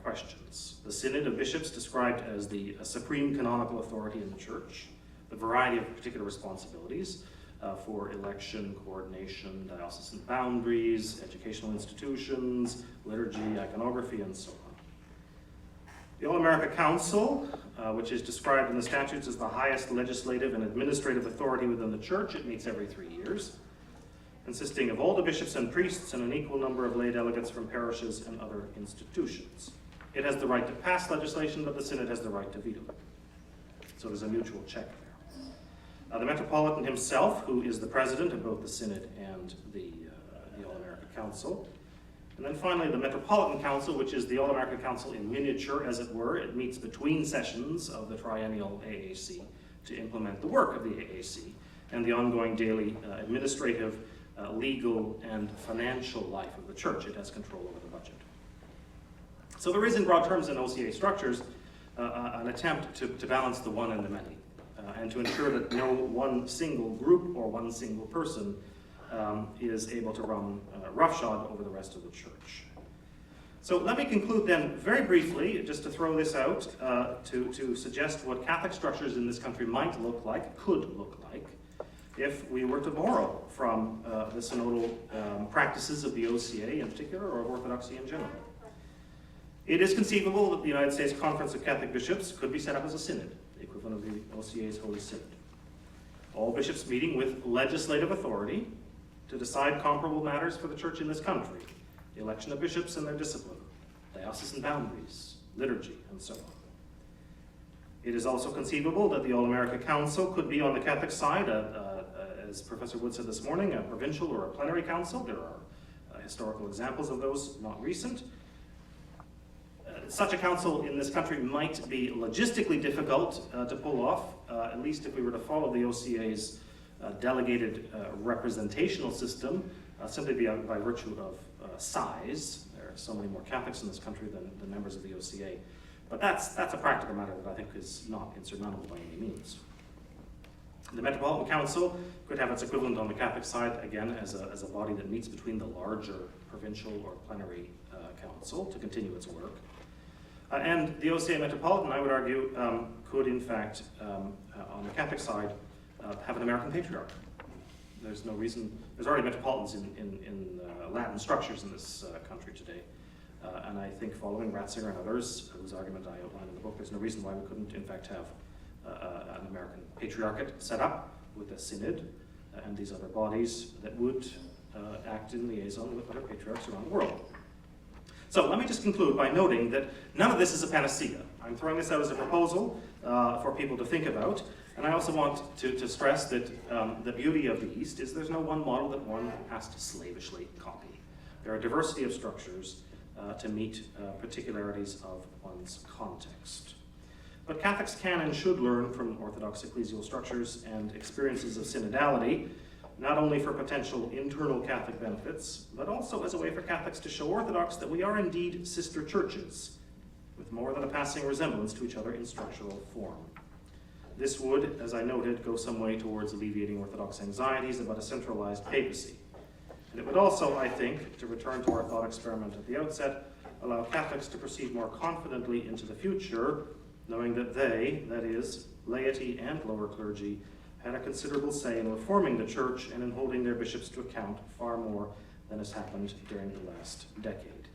questions. The Synod of Bishops, described as the supreme canonical authority in the Church, the variety of particular responsibilities for election, coordination, diocesan boundaries, educational institutions, liturgy, iconography, and so on. The All-America Council, which is described in the statutes as the highest legislative and administrative authority within the Church. It meets every 3 years, consisting of all the bishops and priests and an equal number of lay delegates from parishes and other institutions. It has the right to pass legislation, but the Synod has the right to veto it. So there's a mutual check there. The Metropolitan himself, who is the president of both the Synod and the All-America Council. And then finally, the Metropolitan Council, which is the All-America Council in miniature, as it were. It meets between sessions of the triennial AAC to implement the work of the AAC and the ongoing daily administrative, legal, and financial life of the Church. It has control over the budget. So there is, in broad terms, in OCA structures, an attempt to balance the one and the many, and to ensure that no one single group or one single person is able to run roughshod over the rest of the Church. So let me conclude then very briefly, just to throw this out, to suggest what Catholic structures in this country might look like, could look like, if we were to borrow from the synodal practices of the OCA in particular, or of Orthodoxy in general. It is conceivable that the United States Conference of Catholic Bishops could be set up as a synod, the equivalent of the OCA's Holy Synod. All bishops meeting with legislative authority to decide comparable matters for the church in this country, the election of bishops and their discipline, diocesan boundaries, liturgy, and so on. It is also conceivable that the All-America Council could be on the Catholic side, as Professor Wood said this morning, a provincial or a plenary council. There are historical examples of those, not recent. Such a council in this country might be logistically difficult to pull off, at least if we were to follow the OCA's delegated representational system, simply by virtue of size. There are so many more Catholics in this country than members of the OCA. But that's a practical matter that I think is not insurmountable by any means. The Metropolitan Council could have its equivalent on the Catholic side, again, as a body that meets between the larger provincial or plenary council to continue its work. And the OCA Metropolitan, I would argue, could in fact, on the Catholic side, have an American patriarch. There's no reason, there's already metropolitans in Latin structures in this country today. And I think following Ratzinger and others, whose argument I outlined in the book, there's no reason why we couldn't in fact have an American patriarchate set up with a synod and these other bodies that would act in liaison with other patriarchs around the world. So let me just conclude by noting that none of this is a panacea. I'm throwing this out as a proposal for people to think about. And I also want to stress that the beauty of the East is there's no one model that one has to slavishly copy. There are a diversity of structures to meet particularities of one's context. But Catholics can and should learn from Orthodox ecclesial structures and experiences of synodality, not only for potential internal Catholic benefits, but also as a way for Catholics to show Orthodox that we are indeed sister churches, with more than a passing resemblance to each other in structural form. This would, as I noted, go some way towards alleviating Orthodox anxieties about a centralized papacy. And it would also, I think, to return to our thought experiment at the outset, allow Catholics to proceed more confidently into the future, knowing that they, that is, laity and lower clergy, had a considerable say in reforming the church and in holding their bishops to account far more than has happened during the last decade.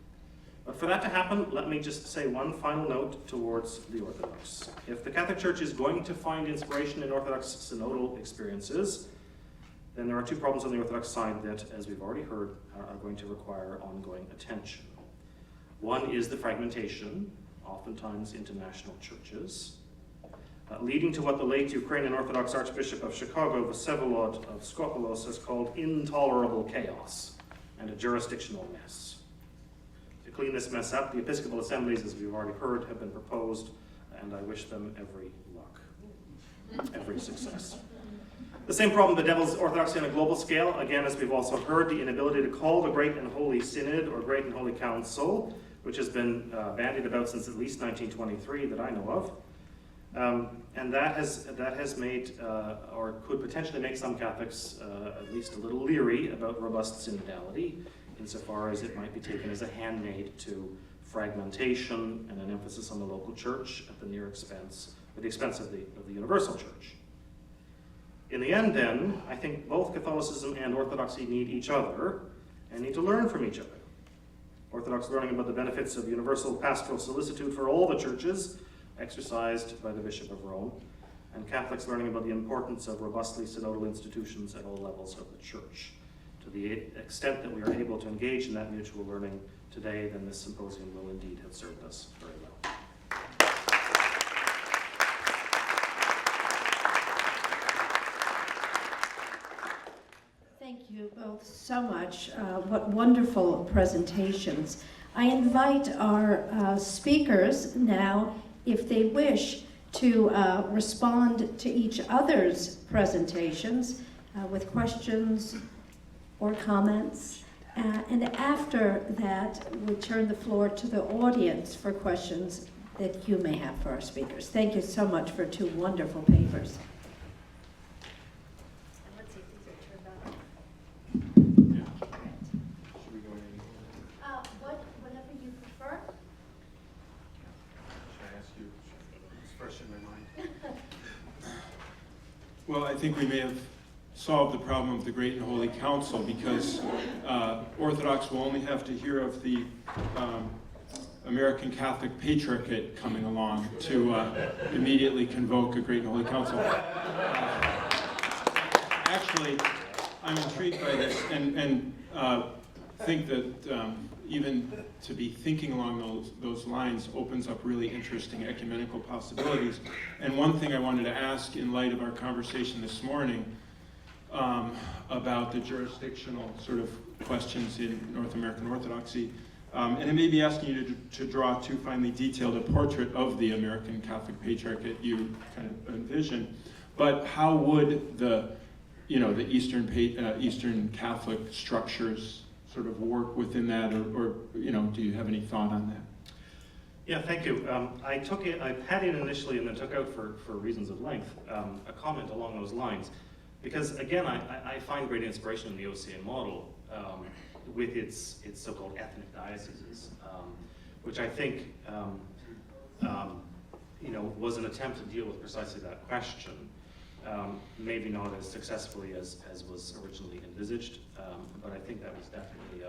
But for that to happen, let me just say one final note towards the Orthodox. If the Catholic Church is going to find inspiration in Orthodox synodal experiences, then there are two problems on the Orthodox side that, as we've already heard, are going to require ongoing attention. One is the fragmentation, oftentimes into national churches, leading to what the late Ukrainian Orthodox Archbishop of Chicago, Vsevolod of Skopelos, has called intolerable chaos and a jurisdictional mess. To clean this mess up, the Episcopal assemblies, as we've already heard, have been proposed, and I wish them every luck, every success. The same problem bedevils Orthodoxy on a global scale. Again, as we've also heard, the inability to call the Great and Holy Synod or Great and Holy Council, which has been bandied about since at least 1923 that I know of. And that has made, or could potentially make some Catholics at least a little leery about robust synodality, insofar as it might be taken as a handmaid to fragmentation and an emphasis on the local church at the expense of the universal church. In the end, then, I think both Catholicism and Orthodoxy need each other and need to learn from each other. Orthodox learning about the benefits of universal pastoral solicitude for all the churches, exercised by the Bishop of Rome, and Catholics learning about the importance of robustly synodal institutions at all levels of the church. To the extent that we are able to engage in that mutual learning today, then this symposium will indeed have served us very well. Thank you both so much. What wonderful presentations. I invite our speakers now, if they wish, to respond to each other's presentations with questions or comments. And after that, we turn the floor to the audience for questions that you may have for our speakers. Thank you so much for two wonderful papers. Let's see if these are turned on. Yeah. Should we go in? Whatever you prefer. Should I ask you? It's fresh in my mind. Well, I think we may have solve the problem of the Great and Holy Council, because Orthodox will only have to hear of the American Catholic Patriarchate coming along to immediately convoke a Great and Holy Council. Actually, I'm intrigued by this and think that even to be thinking along those lines opens up really interesting ecumenical possibilities. And one thing I wanted to ask in light of our conversation this morning about the jurisdictional sort of questions in North American Orthodoxy, and it may be asking you to draw too finely detailed a portrait of the American Catholic Patriarchate you kind of envision, but how would the Eastern Catholic structures sort of work within that, or do you have any thought on that? Yeah, thank you. I had in initially and then took out for reasons of length a comment along those lines, because again, I find great inspiration in the OCA model with its so-called ethnic dioceses, which I think was an attempt to deal with precisely that question. Maybe not as successfully as was originally envisaged, but I think that was definitely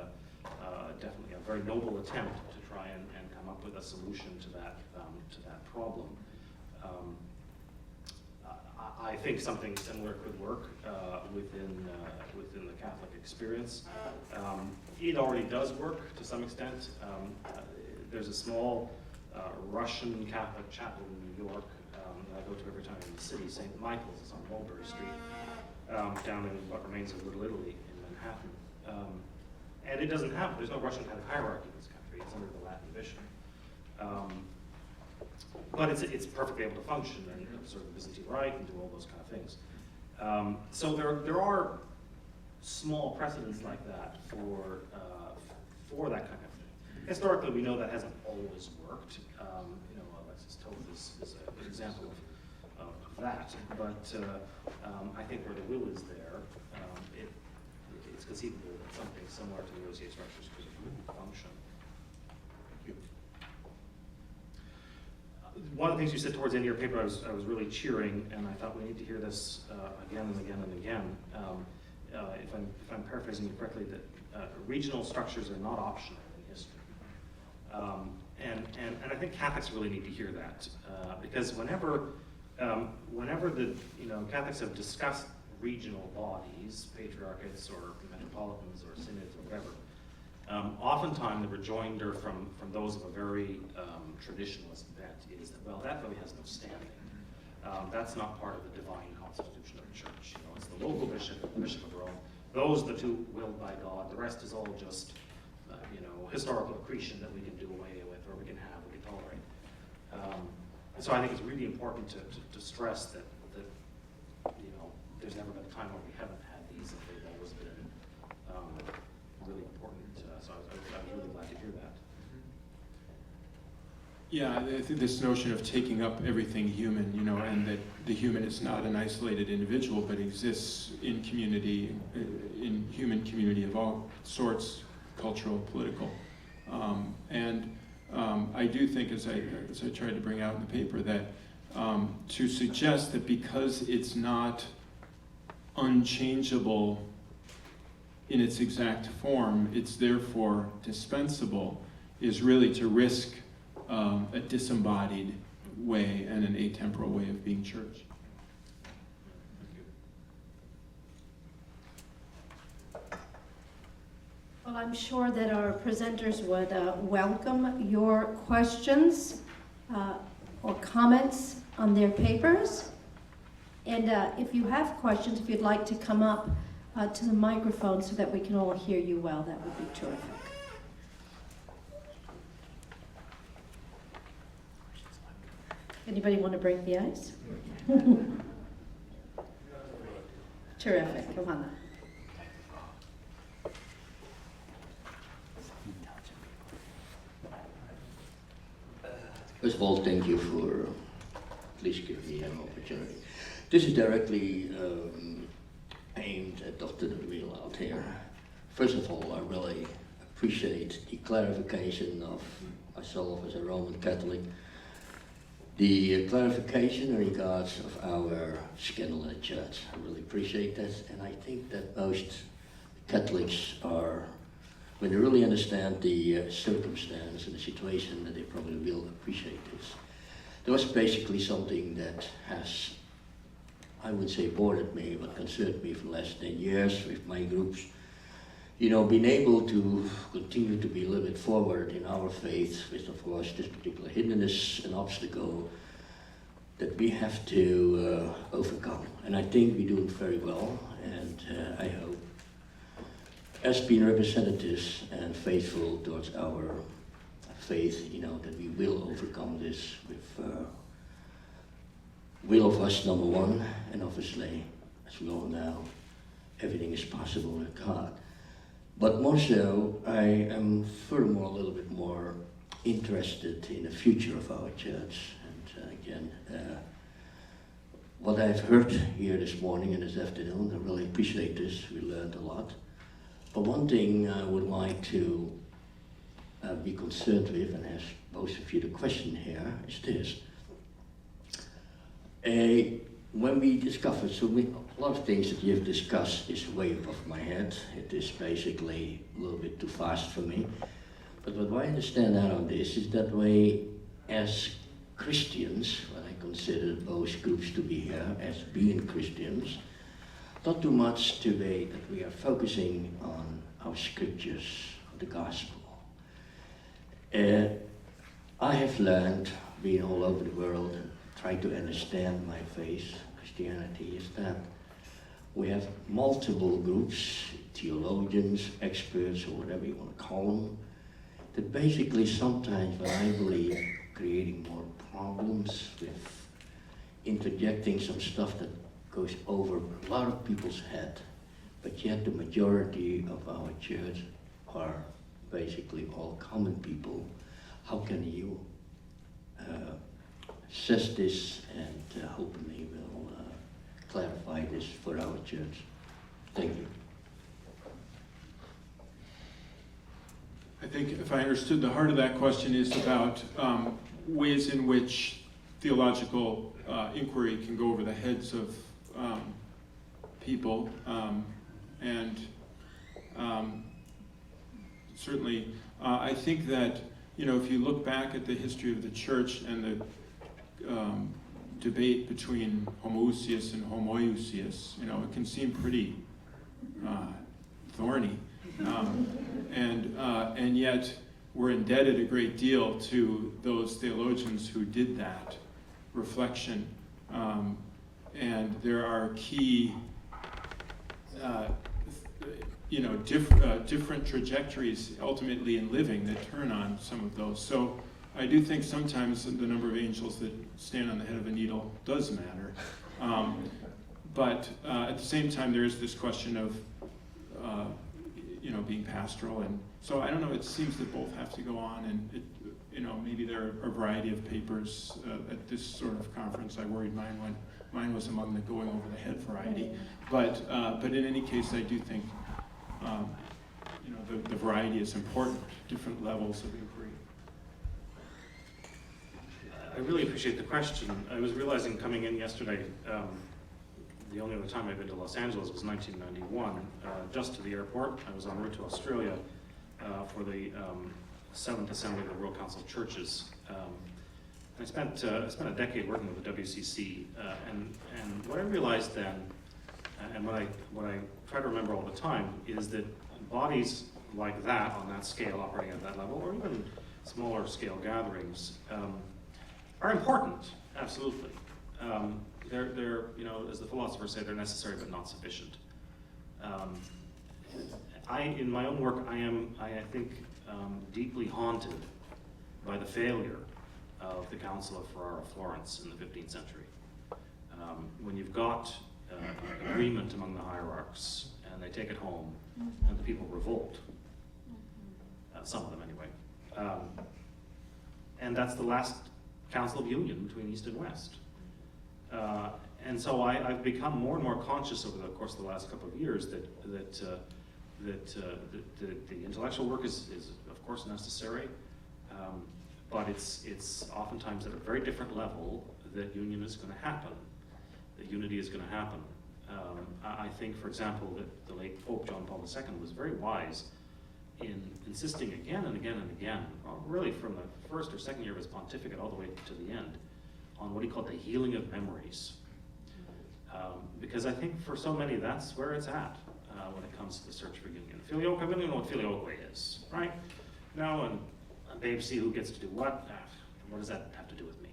a very noble attempt to try and come up with a solution to that problem. I think something similar could work within the Catholic experience. It already does work to some extent. There's a small Russian Catholic chapel in New York that I go to every time in the city. St. Michael's is on Mulberry Street, down in what remains of Little Italy in Manhattan. And there's no Russian kind of hierarchy in this country. It's under the Latin bishop. But it's perfectly able to function and observe the Byzantine Rite and do all those kind of things. So there are small precedents like that for that kind of thing. Historically, we know that hasn't always worked. Alexis Toth is a good example of that. But I think where the will is there, it's conceivable that something similar to the OCA structures could function. One of the things you said towards the end of your paper, I was really cheering, and I thought we need to hear this again and again and again. If I'm paraphrasing you correctly, that regional structures are not optional in history, and I think Catholics really need to hear that because whenever the Catholics have discussed regional bodies, patriarchates or metropolitans or synods or whatever, oftentimes the rejoinder from those of a very traditionalist bent is that, well, that really has no standing. That's not part of the divine constitution of the church. It's the local bishop, the Bishop of Rome. Those are the two willed by God. The rest is all just, historical accretion that we can do away with, or we can tolerate. So I think it's really important to stress that there's never been a time where we haven't had these, and they've always been really important. So I was really glad to hear that. Yeah, this notion of taking up everything human, and that the human is not an isolated individual, but exists in community, in human community of all sorts, cultural, political. I do think, as I tried to bring out in the paper, that to suggest that because it's not unchangeable in its exact form, it's therefore dispensable, is really to risk a disembodied way and an atemporal way of being church. Well, I'm sure that our presenters would welcome your questions or comments on their papers. And if you have questions, if you'd like to come up to the microphone so that we can all hear you well, that would be terrific. Anybody want to break the ice? Terrific, come on up. First of all, thank you for please give me an opportunity. This is directly aimed at Dr. De Wiel out here. First of all, I really appreciate the clarification of myself as a Roman Catholic The clarification in regards of our scandal in the church, I really appreciate that, and I think that most Catholics are, when they really understand the circumstance and the situation, that they probably will appreciate this. There was basically something that has, I would say, bothered me, but concerned me for the last 10 years with my groups. You know, being able to continue to be a little bit forward in our faith, with of course this particular hindrance and obstacle that we have to overcome. And I think we do it very well, and I hope, as being representatives and faithful towards our faith, you know, that we will overcome this with will of us, number one, and obviously, as we all know, everything is possible with God. But more so, I am furthermore a little bit more interested in the future of our church. And again, what I've heard here this morning and this afternoon, I really appreciate this. We learned a lot. But one thing I would like to be concerned with, and ask both of you the question here, is this. When we discovered, a lot of things that you've discussed is way above my head. It is basically a little bit too fast for me. But what I understand out of this is that we, as Christians, when I consider both groups to be here, as being Christians, not too much today that we are focusing on our scriptures, the gospel. I have learned, being all over the world, and trying to understand my faith, Christianity, is that we have multiple groups, theologians, experts, or whatever you want to call them, that basically sometimes, what I believe, creating more problems with interjecting some stuff that goes over a lot of people's head, but yet the majority of our church are basically all common people. How can you assess this and hopefully will clarify this for our church? Thank you. I think if I understood, the heart of that question is about ways in which theological inquiry can go over the heads of people, and certainly I think that, you know, if you look back at the history of the church and the debate between homoousios and homoiousios, you know, it can seem pretty thorny, and yet we're indebted a great deal to those theologians who did that reflection, and there are key different trajectories ultimately in living that turn on some of those. So I do think sometimes the number of angels that stand on the head of a needle does matter. But at the same time, there is this question of being pastoral, and so I don't know. It seems that both have to go on, and maybe there are a variety of papers at this sort of conference. I worried mine was among the going over the head variety. But in any case, I do think the variety is important. Different levels of inquiry. I really appreciate the question. I was realizing coming in yesterday, the only other time I've been to Los Angeles was 1991. Just to the airport, I was en route to Australia for the 7th Assembly of the World Council of Churches. I spent a decade working with the WCC, and what I realized then, and what I try to remember all the time, is that bodies like that, on that scale, operating at that level, or even smaller scale gatherings, are important, absolutely. They're, as the philosophers say, they're necessary but not sufficient. In my own work, I think, deeply haunted by the failure of the Council of Ferrara Florence in the 15th century. When you've got agreement among the hierarchs, and they take it home, and the people revolt, some of them anyway. And that's the last Council of Union between East and West. And so I've become more and more conscious over the course of the last couple of years that the intellectual work is of course necessary, but it's oftentimes at a very different level that union is going to happen, that unity is going to happen. I think, for example, that the late Pope John Paul II was very wise in insisting again and again and again, really from the first or second year of his pontificate all the way to the end, on what he called the healing of memories. Because I think for so many that's where it's at when it comes to the search for union. Filioque, I don't even know what filioque is, right? Now, and babes see who gets to do what. What does that have to do with me?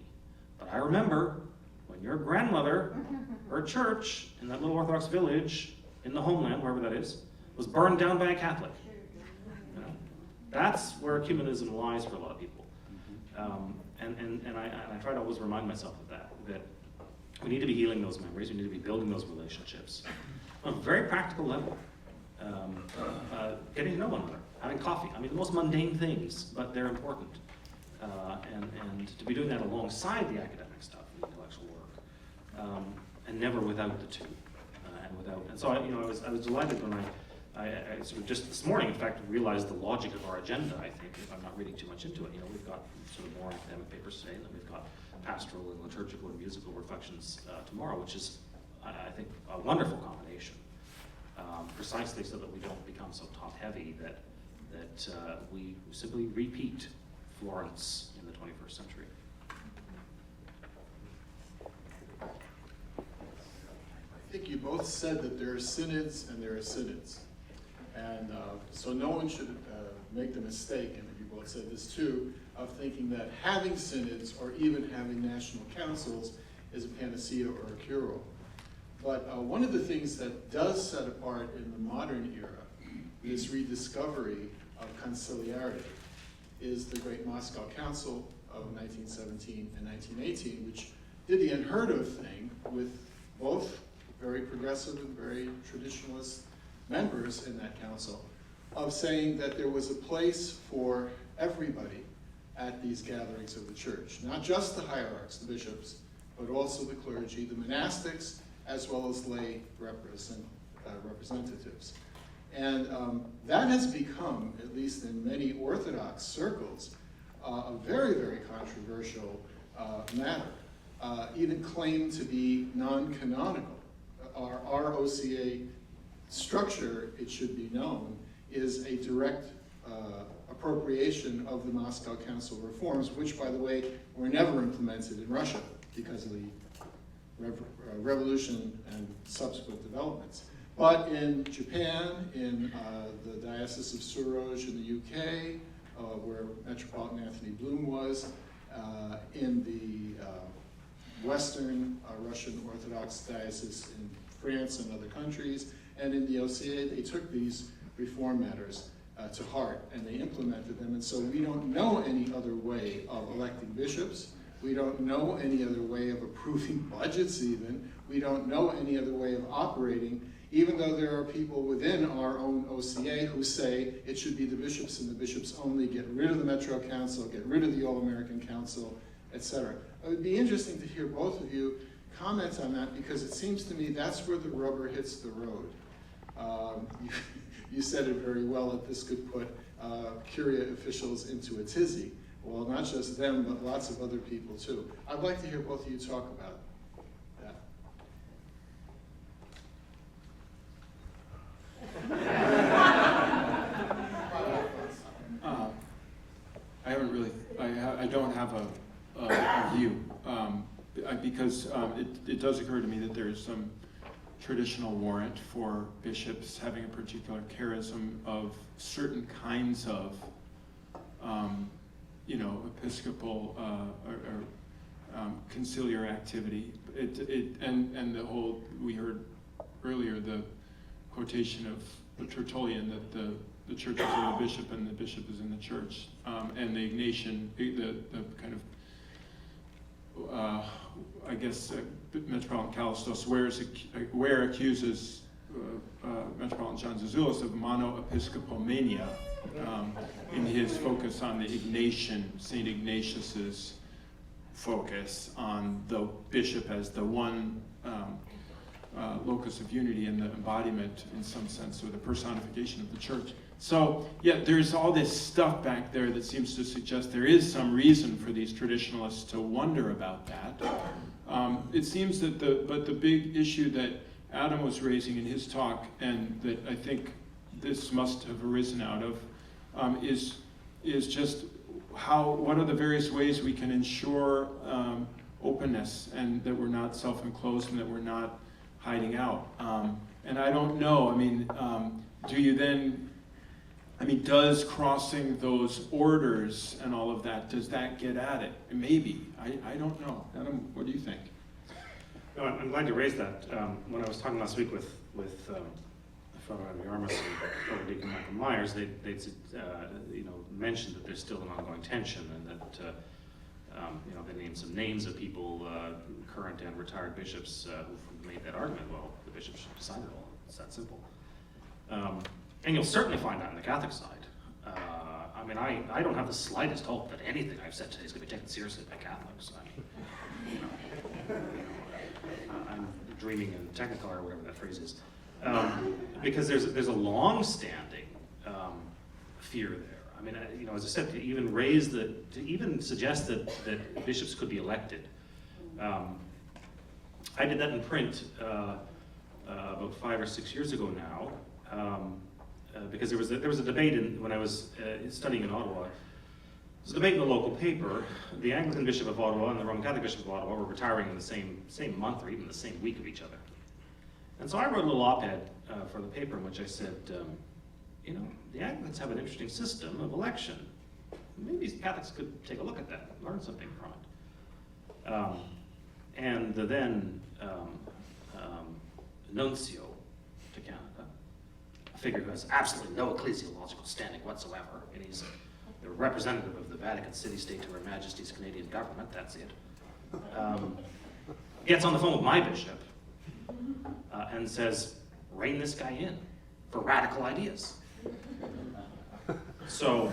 But I remember when your grandmother, her church in that little Orthodox village in the homeland, wherever that is, was burned down by a Catholic. You know, that's where ecumenism lies for a lot of people. And I try to always remind myself of that we need to be healing those memories, we need to be building those relationships on a very practical level. Getting to know one another, having coffee. I mean, the most mundane things, but they're important. And to be doing that alongside the academic stuff, the intellectual work, and never without the two. And so I was delighted when I sort of just this morning, in fact, realized the logic of our agenda. I think, if I'm not reading too much into it, we've got sort of more academic papers today, and then we've got pastoral and liturgical and musical reflections tomorrow, which is, I think, a wonderful combination. Precisely so that we don't become so top-heavy that we simply repeat Florence in the 21st century. I think you both said that there are synods and there are synods. And so no one should make the mistake, and you both said this too, of thinking that having synods or even having national councils is a panacea or a cure-all. But one of the things that does set apart in the modern era this rediscovery of conciliarity is the Great Moscow Council of 1917 and 1918, which did the unheard of thing with both very progressive and very traditionalist members in that council, of saying that there was a place for everybody at these gatherings of the church, not just the hierarchs, the bishops, but also the clergy, the monastics, as well as lay representatives. And that has become, at least in many Orthodox circles, a very, very controversial matter, even claimed to be non-canonical. Our OCA structure, it should be known, is a direct appropriation of the Moscow Council reforms, which, by the way, were never implemented in Russia because of the revolution and subsequent developments. But in Japan, in the Diocese of Suroge in the UK, where Metropolitan Anthony Bloom was, in the Western Russian Orthodox Diocese in France and other countries, and in the OCA, they took these reform matters to heart and they implemented them. And so we don't know any other way of electing bishops. We don't know any other way of approving budgets even. We don't know any other way of operating, even though there are people within our own OCA who say it should be the bishops and the bishops only, get rid of the Metro Council, get rid of the All-American Council, etc. It would be interesting to hear both of you comment on that, because it seems to me that's where the rubber hits the road. You said it very well that this could put Curia officials into a tizzy. Well, not just them, but lots of other people too. I'd like to hear both of you talk about that. I don't have a view, because it does occur to me that there's some traditional warrant for bishops having a particular charism of certain kinds of episcopal or conciliar activity. And the whole, we heard earlier the quotation of the Tertullian that the church is in the bishop and the bishop is in the church. And the Ignatian, the kind of, Metropolitan Callistos where accuses Metropolitan John Zazoulis of monoepiscopomania in his focus on the Ignatian, St. Ignatius's focus on the bishop as the one locus of unity and the embodiment, in some sense, or the personification of the church. So, yeah, there's all this stuff back there that seems to suggest there is some reason for these traditionalists to wonder about that. It seems that the big issue that Adam was raising in his talk, and that I think this must have arisen out of, is just what are the various ways we can ensure openness, and that we're not self-enclosed and that we're not hiding out. And I don't know, I mean, do you then, I mean, does crossing those orders and all of that, does that get at it? Maybe, I don't know. Adam, what do you think? No, I'm glad you raised that. When I was talking last week with Father Adam Yarmus and Father Deacon Michael Myers, they mentioned that there's still an ongoing tension, and that they named some names of people, current and retired bishops, who made that argument. Well, the bishops should decide it all. It's that simple. And you'll certainly find that on the Catholic side. I mean, I don't have the slightest hope that anything I've said today is going to be taken seriously by Catholics. I mean, I'm dreaming in Technicolor or whatever that phrase is, because there's a long-standing fear there. I mean, as I said, to even suggest that bishops could be elected. I did that in print about 5 or 6 years ago now, because there was a debate when I was studying in Ottawa. There was a debate in the local paper. The Anglican Bishop of Ottawa and the Roman Catholic Bishop of Ottawa were retiring in the same month or even the same week of each other. And so I wrote a little op-ed for the paper in which I said, the Anglicans have an interesting system of election. Maybe Catholics could take a look at that and learn something from it. And the then nuncio to Canada, a figure who has absolutely no ecclesiological standing whatsoever, and he's the representative of the Vatican City-State to Her Majesty's Canadian government, that's it, gets on the phone with my bishop and says, rein this guy in for radical ideas. So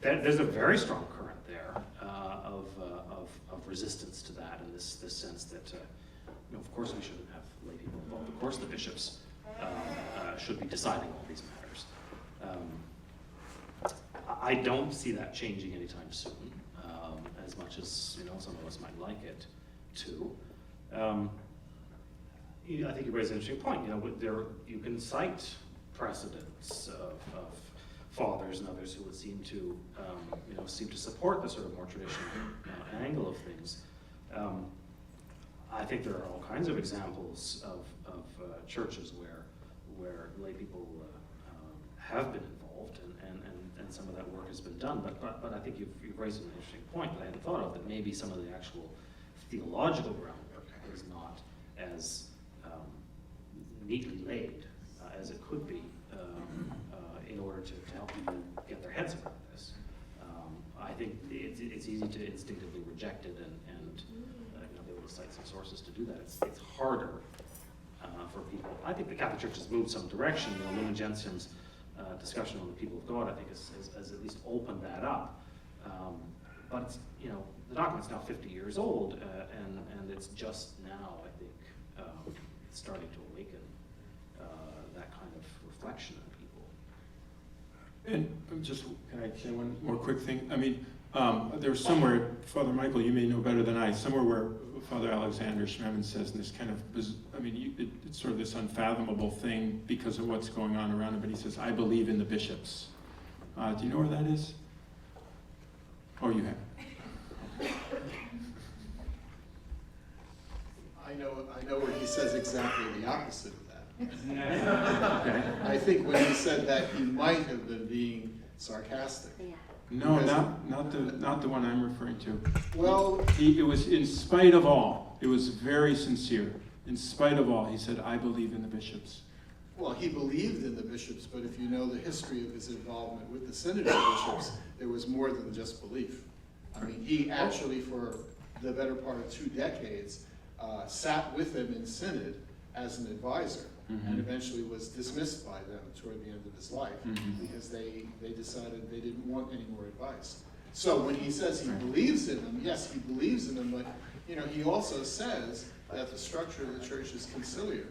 there's a very strong current there of resistance to that, and this sense that, of course we shouldn't have lay people involved. Of course the bishops should be deciding all these matters. I don't see that changing anytime soon, as much as some of us might like it to. I think you raise an interesting point. You can cite precedents of fathers and others who would seem to support the sort of more traditional angle of things. I think there are all kinds of examples of churches where lay people have been involved, and some of that work has been done. But I think you've raised an interesting point that I hadn't thought of, that maybe some of the actual theological groundwork is not as neatly laid as it could be in order to help people get their heads around this. I think it's easy to instinctively reject it and be able to cite some sources to do that. It's harder for people. I think the Catholic Church has moved some direction. Lumen Gentium's discussion on the people of God, I think, has at least opened that up. But it's, the document's now 50 years old, and it's just now, I think, it's starting to awaken that kind of reflection in people. And can I say one more quick thing? I mean, there's somewhere, Father Michael, you may know better than I, somewhere where Father Alexander Schmemann says in this kind of, it's sort of this unfathomable thing because of what's going on around him, but he says, I believe in the bishops. Do you know where that is? Oh, you have. I know where he says exactly the opposite of that. Okay. I think when he said that, he might have been being sarcastic. Yeah. No, not the one I'm referring to. Well, It was in spite of all. It was very sincere. In spite of all, he said, I believe in the bishops. well, he believed in the bishops, but if you know the history of his involvement with the Synod of Bishops, there was more than just belief. I mean, he actually, for the better part of 2 decades, sat with them in Synod as an advisor, and eventually was dismissed by them toward the end of his life because they decided they didn't want any more advice. So when he says he believes in them, yes, he believes in them, but he also says that the structure of the church is conciliar.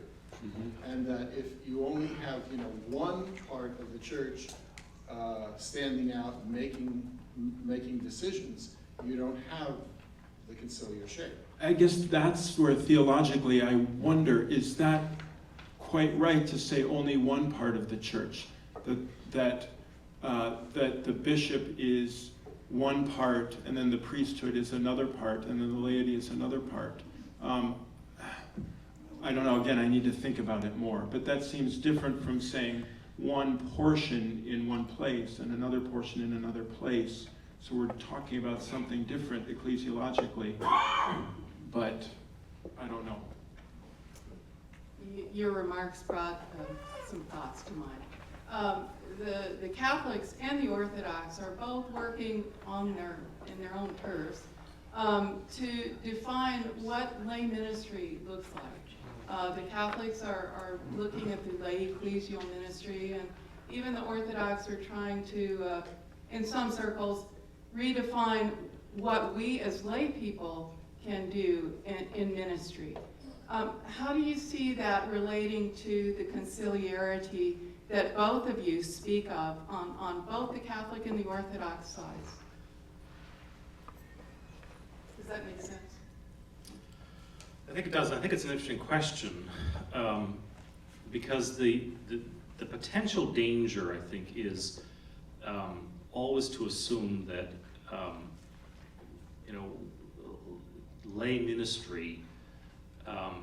And that if you only have, one part of the church standing out, making decisions, you don't have the conciliar shape. I guess that's where theologically I wonder, is that quite right to say only one part of the church? That the bishop is one part, and then the priesthood is another part, and then the laity is another part. I don't know, again, I need to think about it more, but that seems different from saying one portion in one place and another portion in another place. So we're talking about something different ecclesiologically, but I don't know. Your remarks brought some thoughts to mind. The Catholics and the Orthodox are both working in their own turfs to define what lay ministry looks like. The Catholics are looking at the lay ecclesial ministry, and even the Orthodox are trying to, in some circles, redefine what we as lay people can do in ministry. How do you see that relating to the conciliarity that both of you speak of on both the Catholic and the Orthodox sides? Does that make sense? I think it does. I think it's an interesting question because the potential danger, I think, is always to assume that lay ministry. How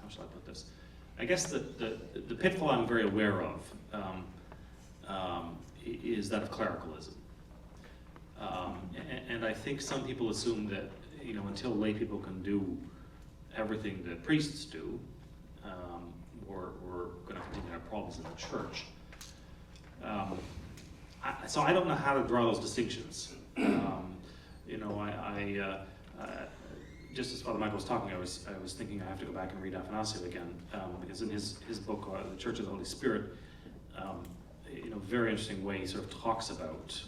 shall I put this? I guess the pitfall I'm very aware of is that of clericalism, and I think some people assume that until lay people can do everything that priests do, we're going to continue to have problems in the church. So I don't know how to draw those distinctions. Just as Father Michael was talking, I was thinking I have to go back and read Athanasio again, because in his book, The Church of the Holy Spirit, very interesting way he sort of talks about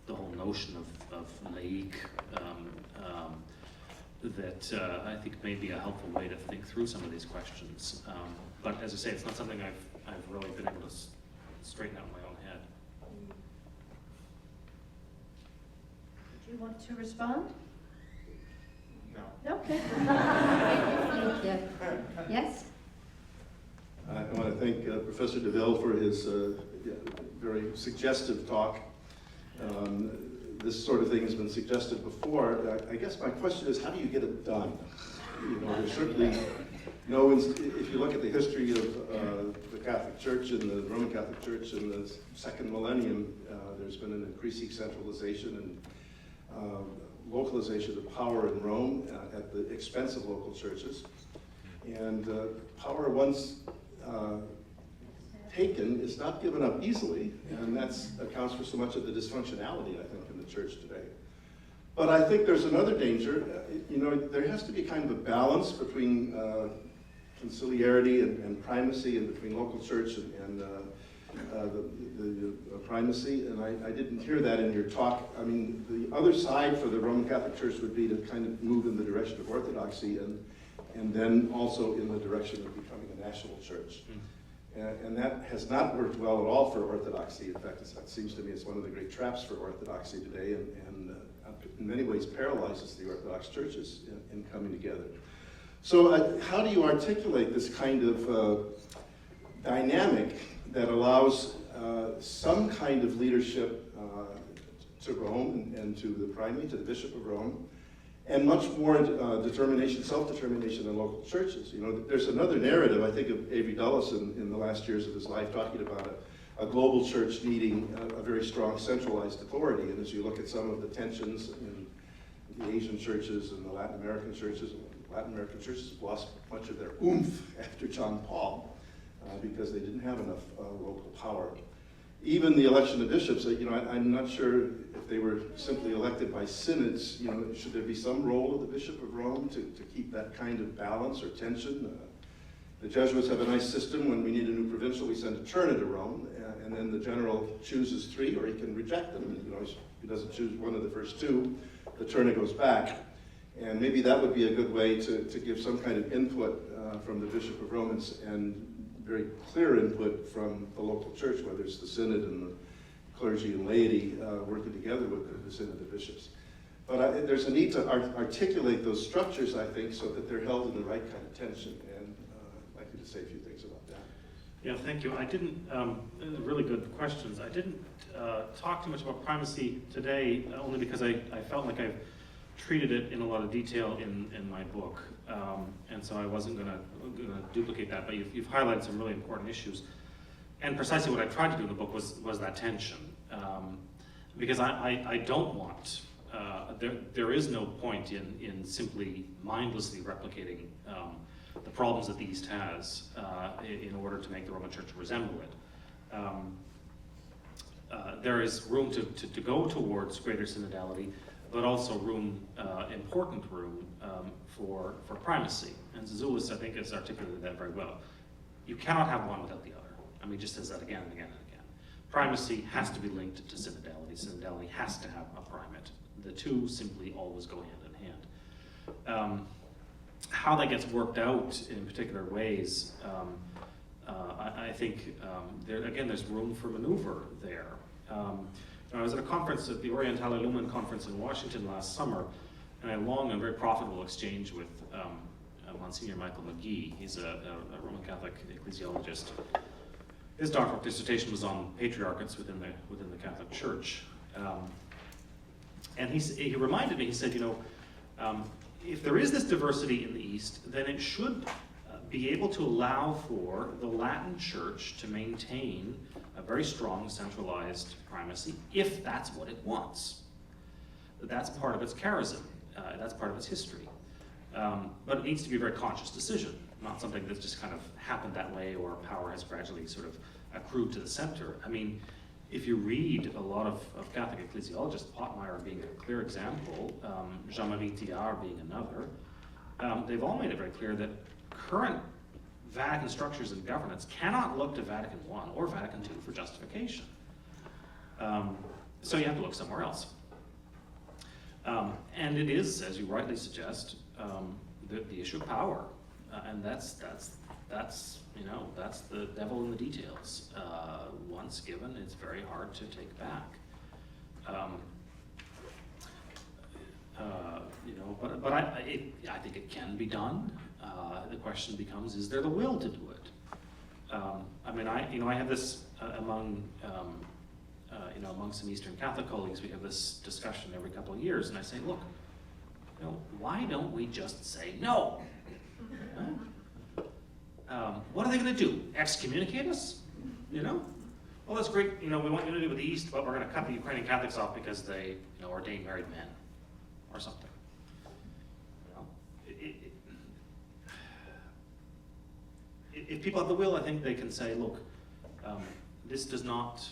the whole notion of laïque, that I think may be a helpful way to think through some of these questions. But as I say, it's not something I've really been able to straighten out in my own head. Do you want to respond? No. Okay. Thank you. Yes? I want to thank Professor DeVille for his very suggestive talk. This sort of thing has been suggested before. I guess my question is, how do you get it done? There's certainly if you look at the history of the Catholic Church and the Roman Catholic Church in the second millennium, there's been an increasing centralization and localization of power in Rome at the expense of local churches. And power once taken is not given up easily, and that accounts for so much of the dysfunctionality, I think, in the church today. But I think there's another danger. There has to be kind of a balance between conciliarity and primacy, and between local church and the primacy, and I didn't hear that in your talk. I mean, the other side for the Roman Catholic Church would be to kind of move in the direction of Orthodoxy and then also in the direction of becoming a national church. And that has not worked well at all for Orthodoxy. In fact, it seems to me it's one of the great traps for Orthodoxy today, and in many ways paralyzes the Orthodox churches in coming together. So how do you articulate this kind of dynamic that allows some kind of leadership to Rome and to the primate, to the Bishop of Rome, and much more determination, self-determination in local churches? There's another narrative, I think, of Avery Dulles in the last years of his life, talking about a global church needing a very strong centralized authority. And as you look at some of the tensions in the Asian churches and the Latin American churches lost much of their oomph after John Paul because they didn't have enough local power. Even the election of bishops, I'm not sure if they were simply elected by synods. Should there be some role of the Bishop of Rome to keep that kind of balance or tension? The Jesuits have a nice system. When we need a new provincial, we send a turner to Rome, and then the general chooses 3, or he can reject them. And, if he doesn't choose one of the first 2, the turner goes back. And maybe that would be a good way to give some kind of input from the Bishop of Rome and very clear input from the local church, whether it's the synod and the clergy and laity working together with the synod of bishops. But there's a need to articulate those structures, I think, so that they're held in the right kind of tension. And I'd like you to say a few things about that. Yeah, thank you. I didn't, really good questions. I didn't talk too much about primacy today, only because I felt like I've treated it in a lot of detail in my book. And so I wasn't gonna duplicate that, but you've highlighted some really important issues. And precisely what I tried to do in the book was that tension. Because I don't want, there is no point in simply mindlessly replicating the problems that the East has in order to make the Roman Church resemble it. There is room to go towards greater synodality, but also important room for primacy. And Zazoulis, I think, has articulated that very well. You cannot have one without the other. I mean, he just says that again and again and again. Primacy has to be linked to synodality. Synodality has to have a primate. The two simply always go hand in hand. How that gets worked out in particular ways, I think, there's room for maneuver there. I was at a conference at the Orientale Lumen Conference in Washington last summer, and I had a long and very profitable exchange with Monsignor Michael McGee. He's a Roman Catholic ecclesiologist. His doctoral dissertation was on patriarchates within the Catholic Church. And he reminded me, he said, if there is this diversity in the East, then it should be able to allow for the Latin Church to maintain a very strong centralized primacy, if that's what it wants. That's part of its charism, that's part of its history. But it needs to be a very conscious decision, not something that's just kind of happened that way or power has gradually sort of accrued to the center. I mean, if you read a lot of Catholic ecclesiologists, Pottmeyer being a clear example, Jean-Marie Thiard being another, they've all made it very clear that current Vatican structures and governance cannot look to Vatican I or Vatican II for justification. So you have to look somewhere else. And it is, as you rightly suggest, the issue of power, and that's the devil in the details. Once given, it's very hard to take back. But I think it can be done. The question becomes: is there the will to do it? I have this among some Eastern Catholic colleagues. We have this discussion every couple of years, and I say, look, why don't we just say no? What are they going to do? Excommunicate us? Well, that's great. We want unity with the East, but we're going to cut the Ukrainian Catholics off because they, ordain married men, or something. If people have the will, I think they can say, look, this does not,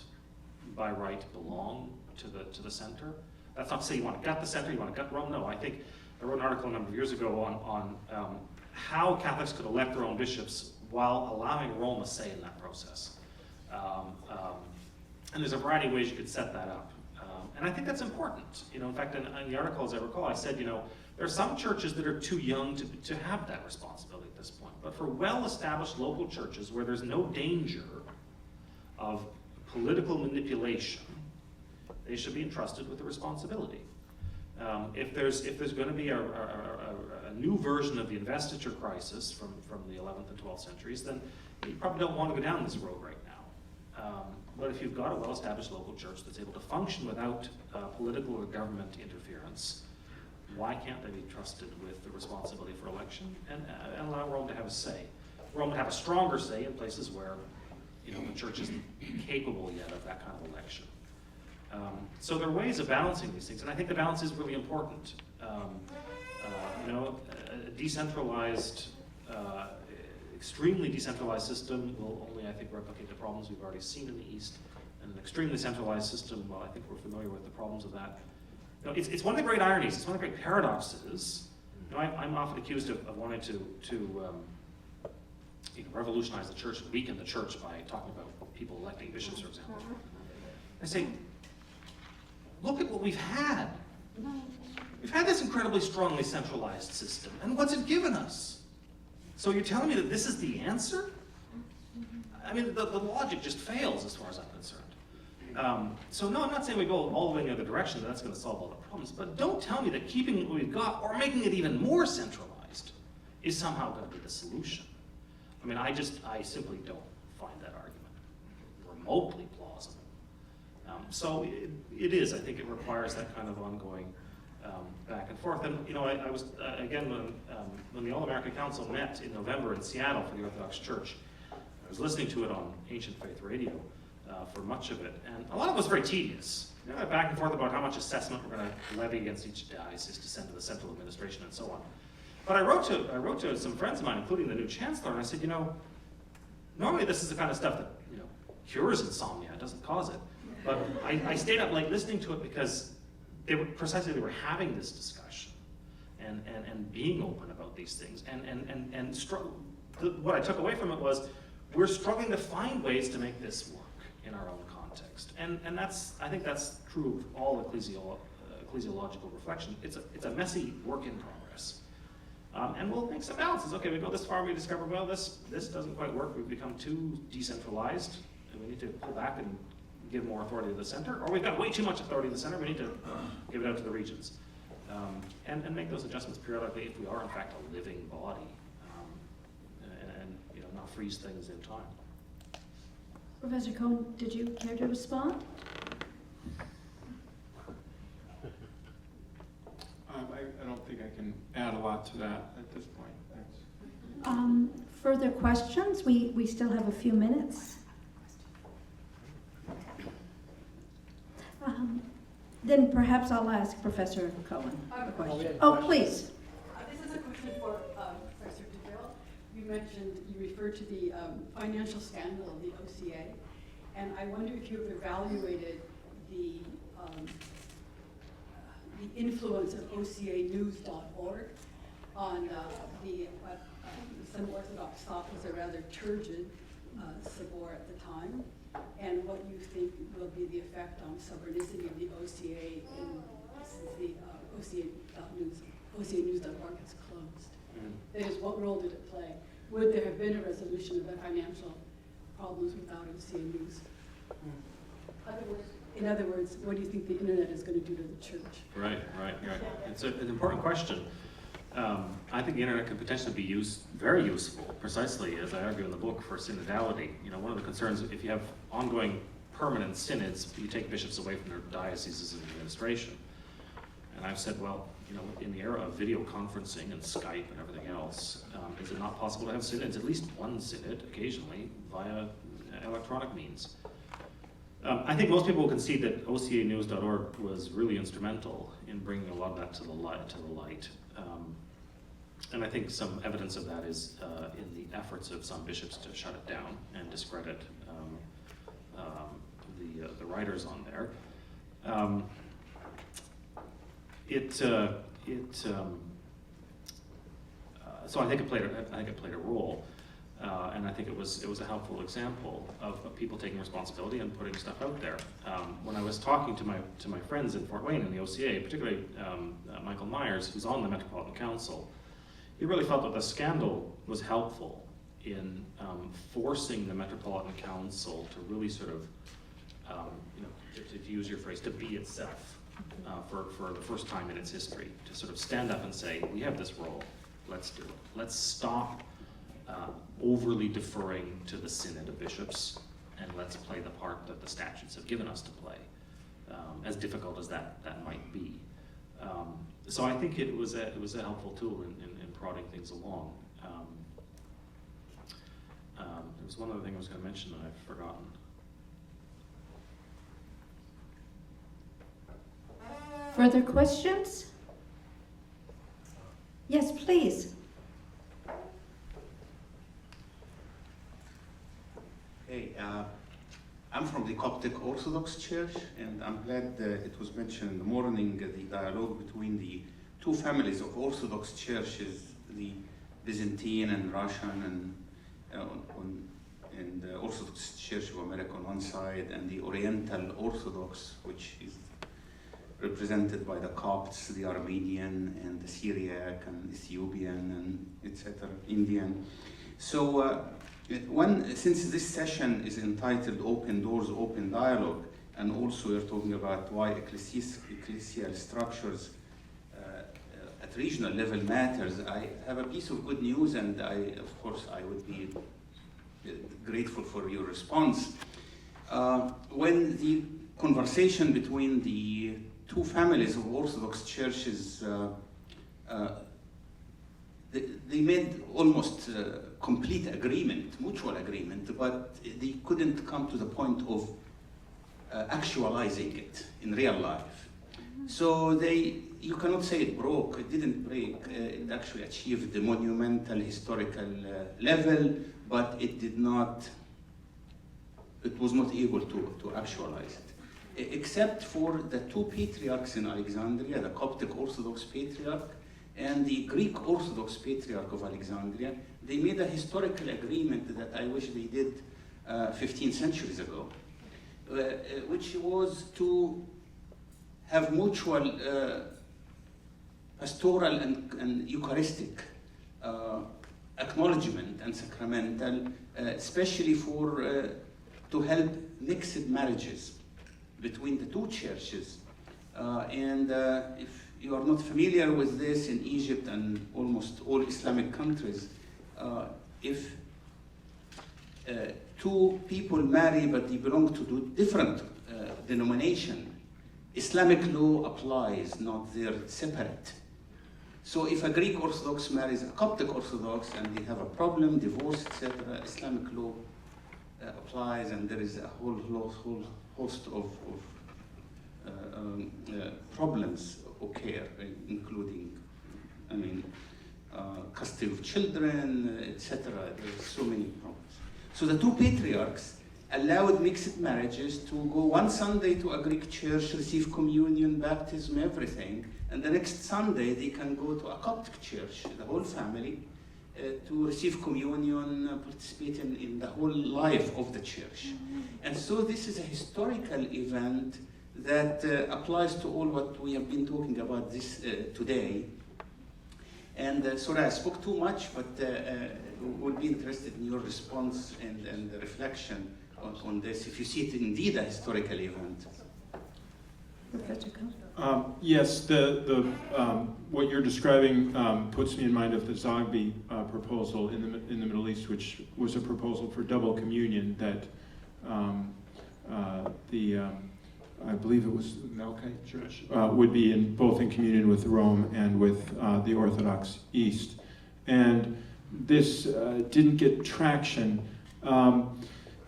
by right, belong to the center. That's not to say you want to gut the center, you want to gut Rome. No, I think I wrote an article a number of years ago on how Catholics could elect their own bishops while allowing Rome a say in that process. And there's a variety of ways you could set that up. And I think that's important. In fact, in the article, as I recall, I said, there are some churches that are too young to have that responsibility at this point. But for well-established local churches where there's no danger of political manipulation, they should be entrusted with the responsibility. If there's going to be a new version of the investiture crisis from the 11th and 12th centuries, then you probably don't want to go down this road right now. But if you've got a well-established local church that's able to function without political or government interference, why can't they be trusted with the responsibility for election and allow Rome to have a say? Rome would have a stronger say in places where the church isn't capable yet of that kind of election. So there are ways of balancing these things, and I think the balance is really important. A decentralized, extremely decentralized system will only, I think, replicate the problems we've already seen in the East, and an extremely centralized system, well, I think we're familiar with the problems of that. It's one of the great ironies, it's one of the great paradoxes. I'm often accused of wanting to revolutionize the church and weaken the church by talking about people electing bishops, for example. I say, look at what we've had. We've had this incredibly strongly centralized system, and what's it given us? So you're telling me that this is the answer? I mean, the logic just fails as far as I'm concerned. So no, I'm not saying we go all the way in the other direction, that's going to solve all the problems, but don't tell me that keeping what we've got, or making it even more centralized, is somehow going to be the solution. I mean, I simply don't find that argument remotely plausible. So it is, I think it requires that kind of ongoing back and forth. And, you know, I was, again, when the All-American Council met in November in Seattle for the Orthodox Church, I was listening to it on Ancient Faith Radio for much of it, and a lot of it was very tedious. You know, back and forth about how much assessment we're going to levy against each diocese to send to the central administration and so on. But I wrote to some friends of mine, including the new chancellor, and I said, you know, normally this is the kind of stuff that, you know, cures insomnia, it doesn't cause it. But I stayed up late listening to it because they were having this discussion and being open about these things. What I took away from it was, we're struggling to find ways to make this work in our own context. And I think that's true of all ecclesiological reflection. It's a messy work in progress. And we'll make some balances. Okay, we go this far, we discover, well, this doesn't quite work. We've become too decentralized, and we need to pull back and give more authority to the center. Or we've got way too much authority to the center, we need to give it out to the regions. And make those adjustments periodically if we are, in fact, a living body. And you know, not freeze things in time. Professor Cohen, did you care to respond? I don't think I can add a lot to that at this point. Thanks. Further questions? We still have a few minutes. Then perhaps I'll ask Professor Cohen a question. Oh, please. This is a question for Professor DeVille. You referred to the financial scandal of the OCA, and I wonder if you've evaluated the influence of OCAnews.org on what some Orthodox thought was a rather turgid sabor at the time, and what you think will be the effect on sovereignty of the OCA since the OCAnews.org has closed. That is, what role did it play? Would there have been a resolution of the financial problems without OCA News? In other words, what do you think the internet is going to do to the church? Right. It's an important question. I think the internet could potentially be very useful, precisely as I argue in the book, for synodality. You know, one of the concerns, if you have ongoing permanent synods, you take bishops away from their dioceses and administration. And I've said, well, you know, in the era of video conferencing and Skype and everything else, is it not possible to have synods, at least one synod occasionally, via electronic means? I think most people will concede that OCAnews.org was really instrumental in bringing a lot of that to the light. And I think some evidence of that is in the efforts of some bishops to shut it down and discredit the writers on there. So I think it played a role, and I think it was a helpful example of people taking responsibility and putting stuff out there. When I was talking to my friends in Fort Wayne in the OCA, particularly Michael Myers, who's on the Metropolitan Council, he really felt that the scandal was helpful in forcing the Metropolitan Council to really sort of, you know, to use your phrase, to be itself for the first time in its history, to sort of stand up and say, we have this role, let's do it. Let's stop overly deferring to the Synod of Bishops, and let's play the part that the statutes have given us to play, as difficult as that might be. So I think it was a helpful tool in prodding things along. There was one other thing I was going to mention that I've forgotten. Further questions? Yes, please. Hey, I'm from the Coptic Orthodox Church, and I'm glad that it was mentioned in the morning, the dialogue between the two families of Orthodox churches, the Byzantine and Russian, and the Orthodox Church of America on one side, and the Oriental Orthodox, which is represented by the Copts, the Armenian, and the Syriac, and Ethiopian, and etc., Indian. So since this session is entitled Open Doors, Open Dialogue, and also we're talking about why ecclesial structures at regional level matters, I have a piece of good news, and of course, I would be grateful for your response. When the conversation between the two families of Orthodox churches, they made almost complete agreement, mutual agreement, but they couldn't come to the point of actualizing it in real life. So you cannot say it broke, it didn't break, it actually achieved the monumental historical level, but it was not able to actualize it. Except for the two patriarchs in Alexandria, the Coptic Orthodox Patriarch and the Greek Orthodox Patriarch of Alexandria, they made a historical agreement that I wish they did 15 centuries ago, which was to have mutual pastoral and Eucharistic acknowledgement and sacramental, especially to help mixed marriages between the two churches. And if you are not familiar with this, in Egypt and almost all Islamic countries, if two people marry but they belong to different denomination, Islamic law applies, not they're separate. So if a Greek Orthodox marries a Coptic Orthodox and they have a problem, divorce, etc., Islamic law applies, and there is a whole host of problems occur, including, custody of children, etc. There's so many problems. So the two patriarchs allowed mixed marriages to go one Sunday to a Greek church, receive communion, baptism, everything, and the next Sunday they can go to a Coptic church, the whole family, to receive communion, participate in the whole life of the church. And so this is a historical event that applies to all what we have been talking about this today. And sorry, I spoke too much, but would be interested in your response and the reflection on this, if you see it indeed a historical event. Yes, what you're describing puts me in mind of the Zogby proposal in the Middle East, which was a proposal for double communion that I believe it was the Melkite Church would be both in communion with Rome and with the Orthodox East, and this didn't get traction.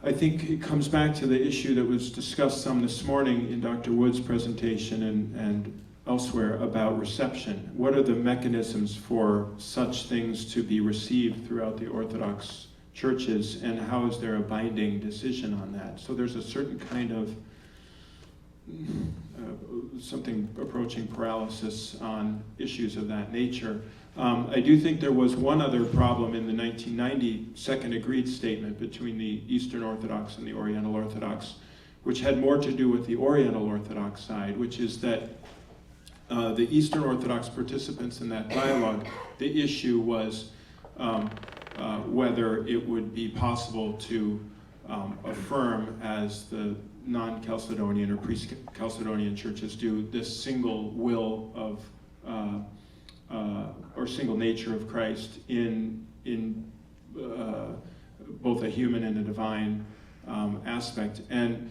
I think it comes back to the issue that was discussed some this morning in Dr. Wood's presentation and elsewhere about reception. What are the mechanisms for such things to be received throughout the Orthodox churches, and how is there a binding decision on that? So there's a certain kind of something approaching paralysis on issues of that nature. I do think there was one other problem in the 1990 Second Agreed Statement between the Eastern Orthodox and the Oriental Orthodox, which had more to do with the Oriental Orthodox side, which is that the Eastern Orthodox participants in that dialogue, the issue was whether it would be possible to affirm, as the non-Chalcedonian or pre-Chalcedonian churches do, this single will of or single nature of Christ in both a human and a divine aspect. And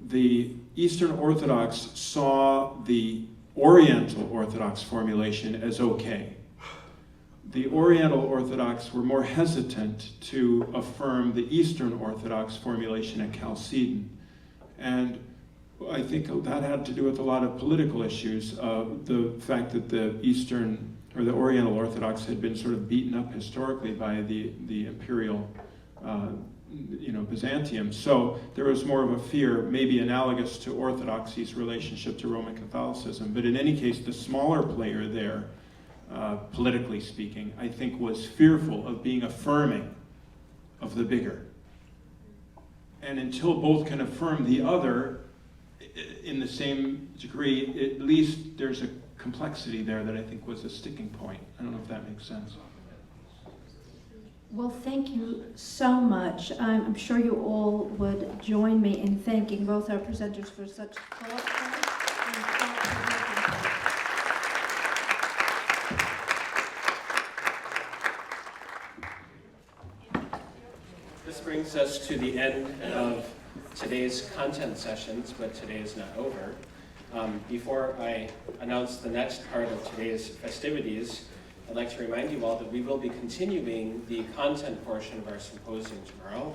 the Eastern Orthodox saw the Oriental Orthodox formulation as okay. The Oriental Orthodox were more hesitant to affirm the Eastern Orthodox formulation at Chalcedon. And I think that had to do with a lot of political issues. The fact that the Eastern or the Oriental Orthodox had been sort of beaten up historically by the imperial, Byzantium. So there was more of a fear, maybe analogous to Orthodoxy's relationship to Roman Catholicism. But in any case, the smaller player there, politically speaking, I think was fearful of being affirming of the bigger. And until both can affirm the other, in the same degree, at least there's a complexity there that I think was a sticking point. I don't know if that makes sense. Well, thank you so much. I'm sure you all would join me in thanking both our presenters for such thoughtful and This brings us to the end of today's content sessions, but today is not over. Before I announce the next part of today's festivities, I'd like to remind you all that we will be continuing the content portion of our symposium tomorrow.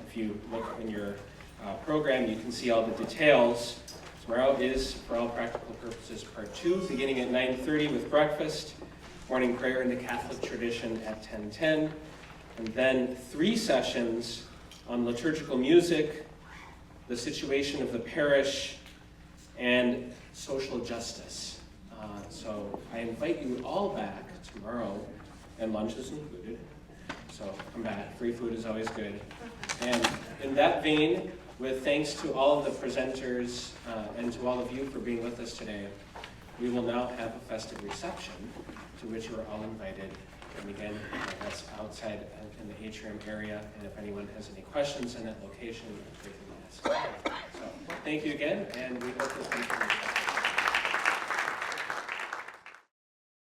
If you look in your program, you can see all the details. Tomorrow is, for all practical purposes, part 2, beginning at 9:30 with breakfast, morning prayer in the Catholic tradition at 10:10, and then 3 sessions on liturgical music, the situation of the parish, and social justice. So I invite you all back tomorrow, and lunch is included. So come back, free food is always good. And in that vein, with thanks to all of the presenters and to all of you for being with us today, we will now have a festive reception to which you are all invited. And again, that's outside in the atrium area, and if anyone has any questions in that location, they can ask. So thank you again, and we hope this continues.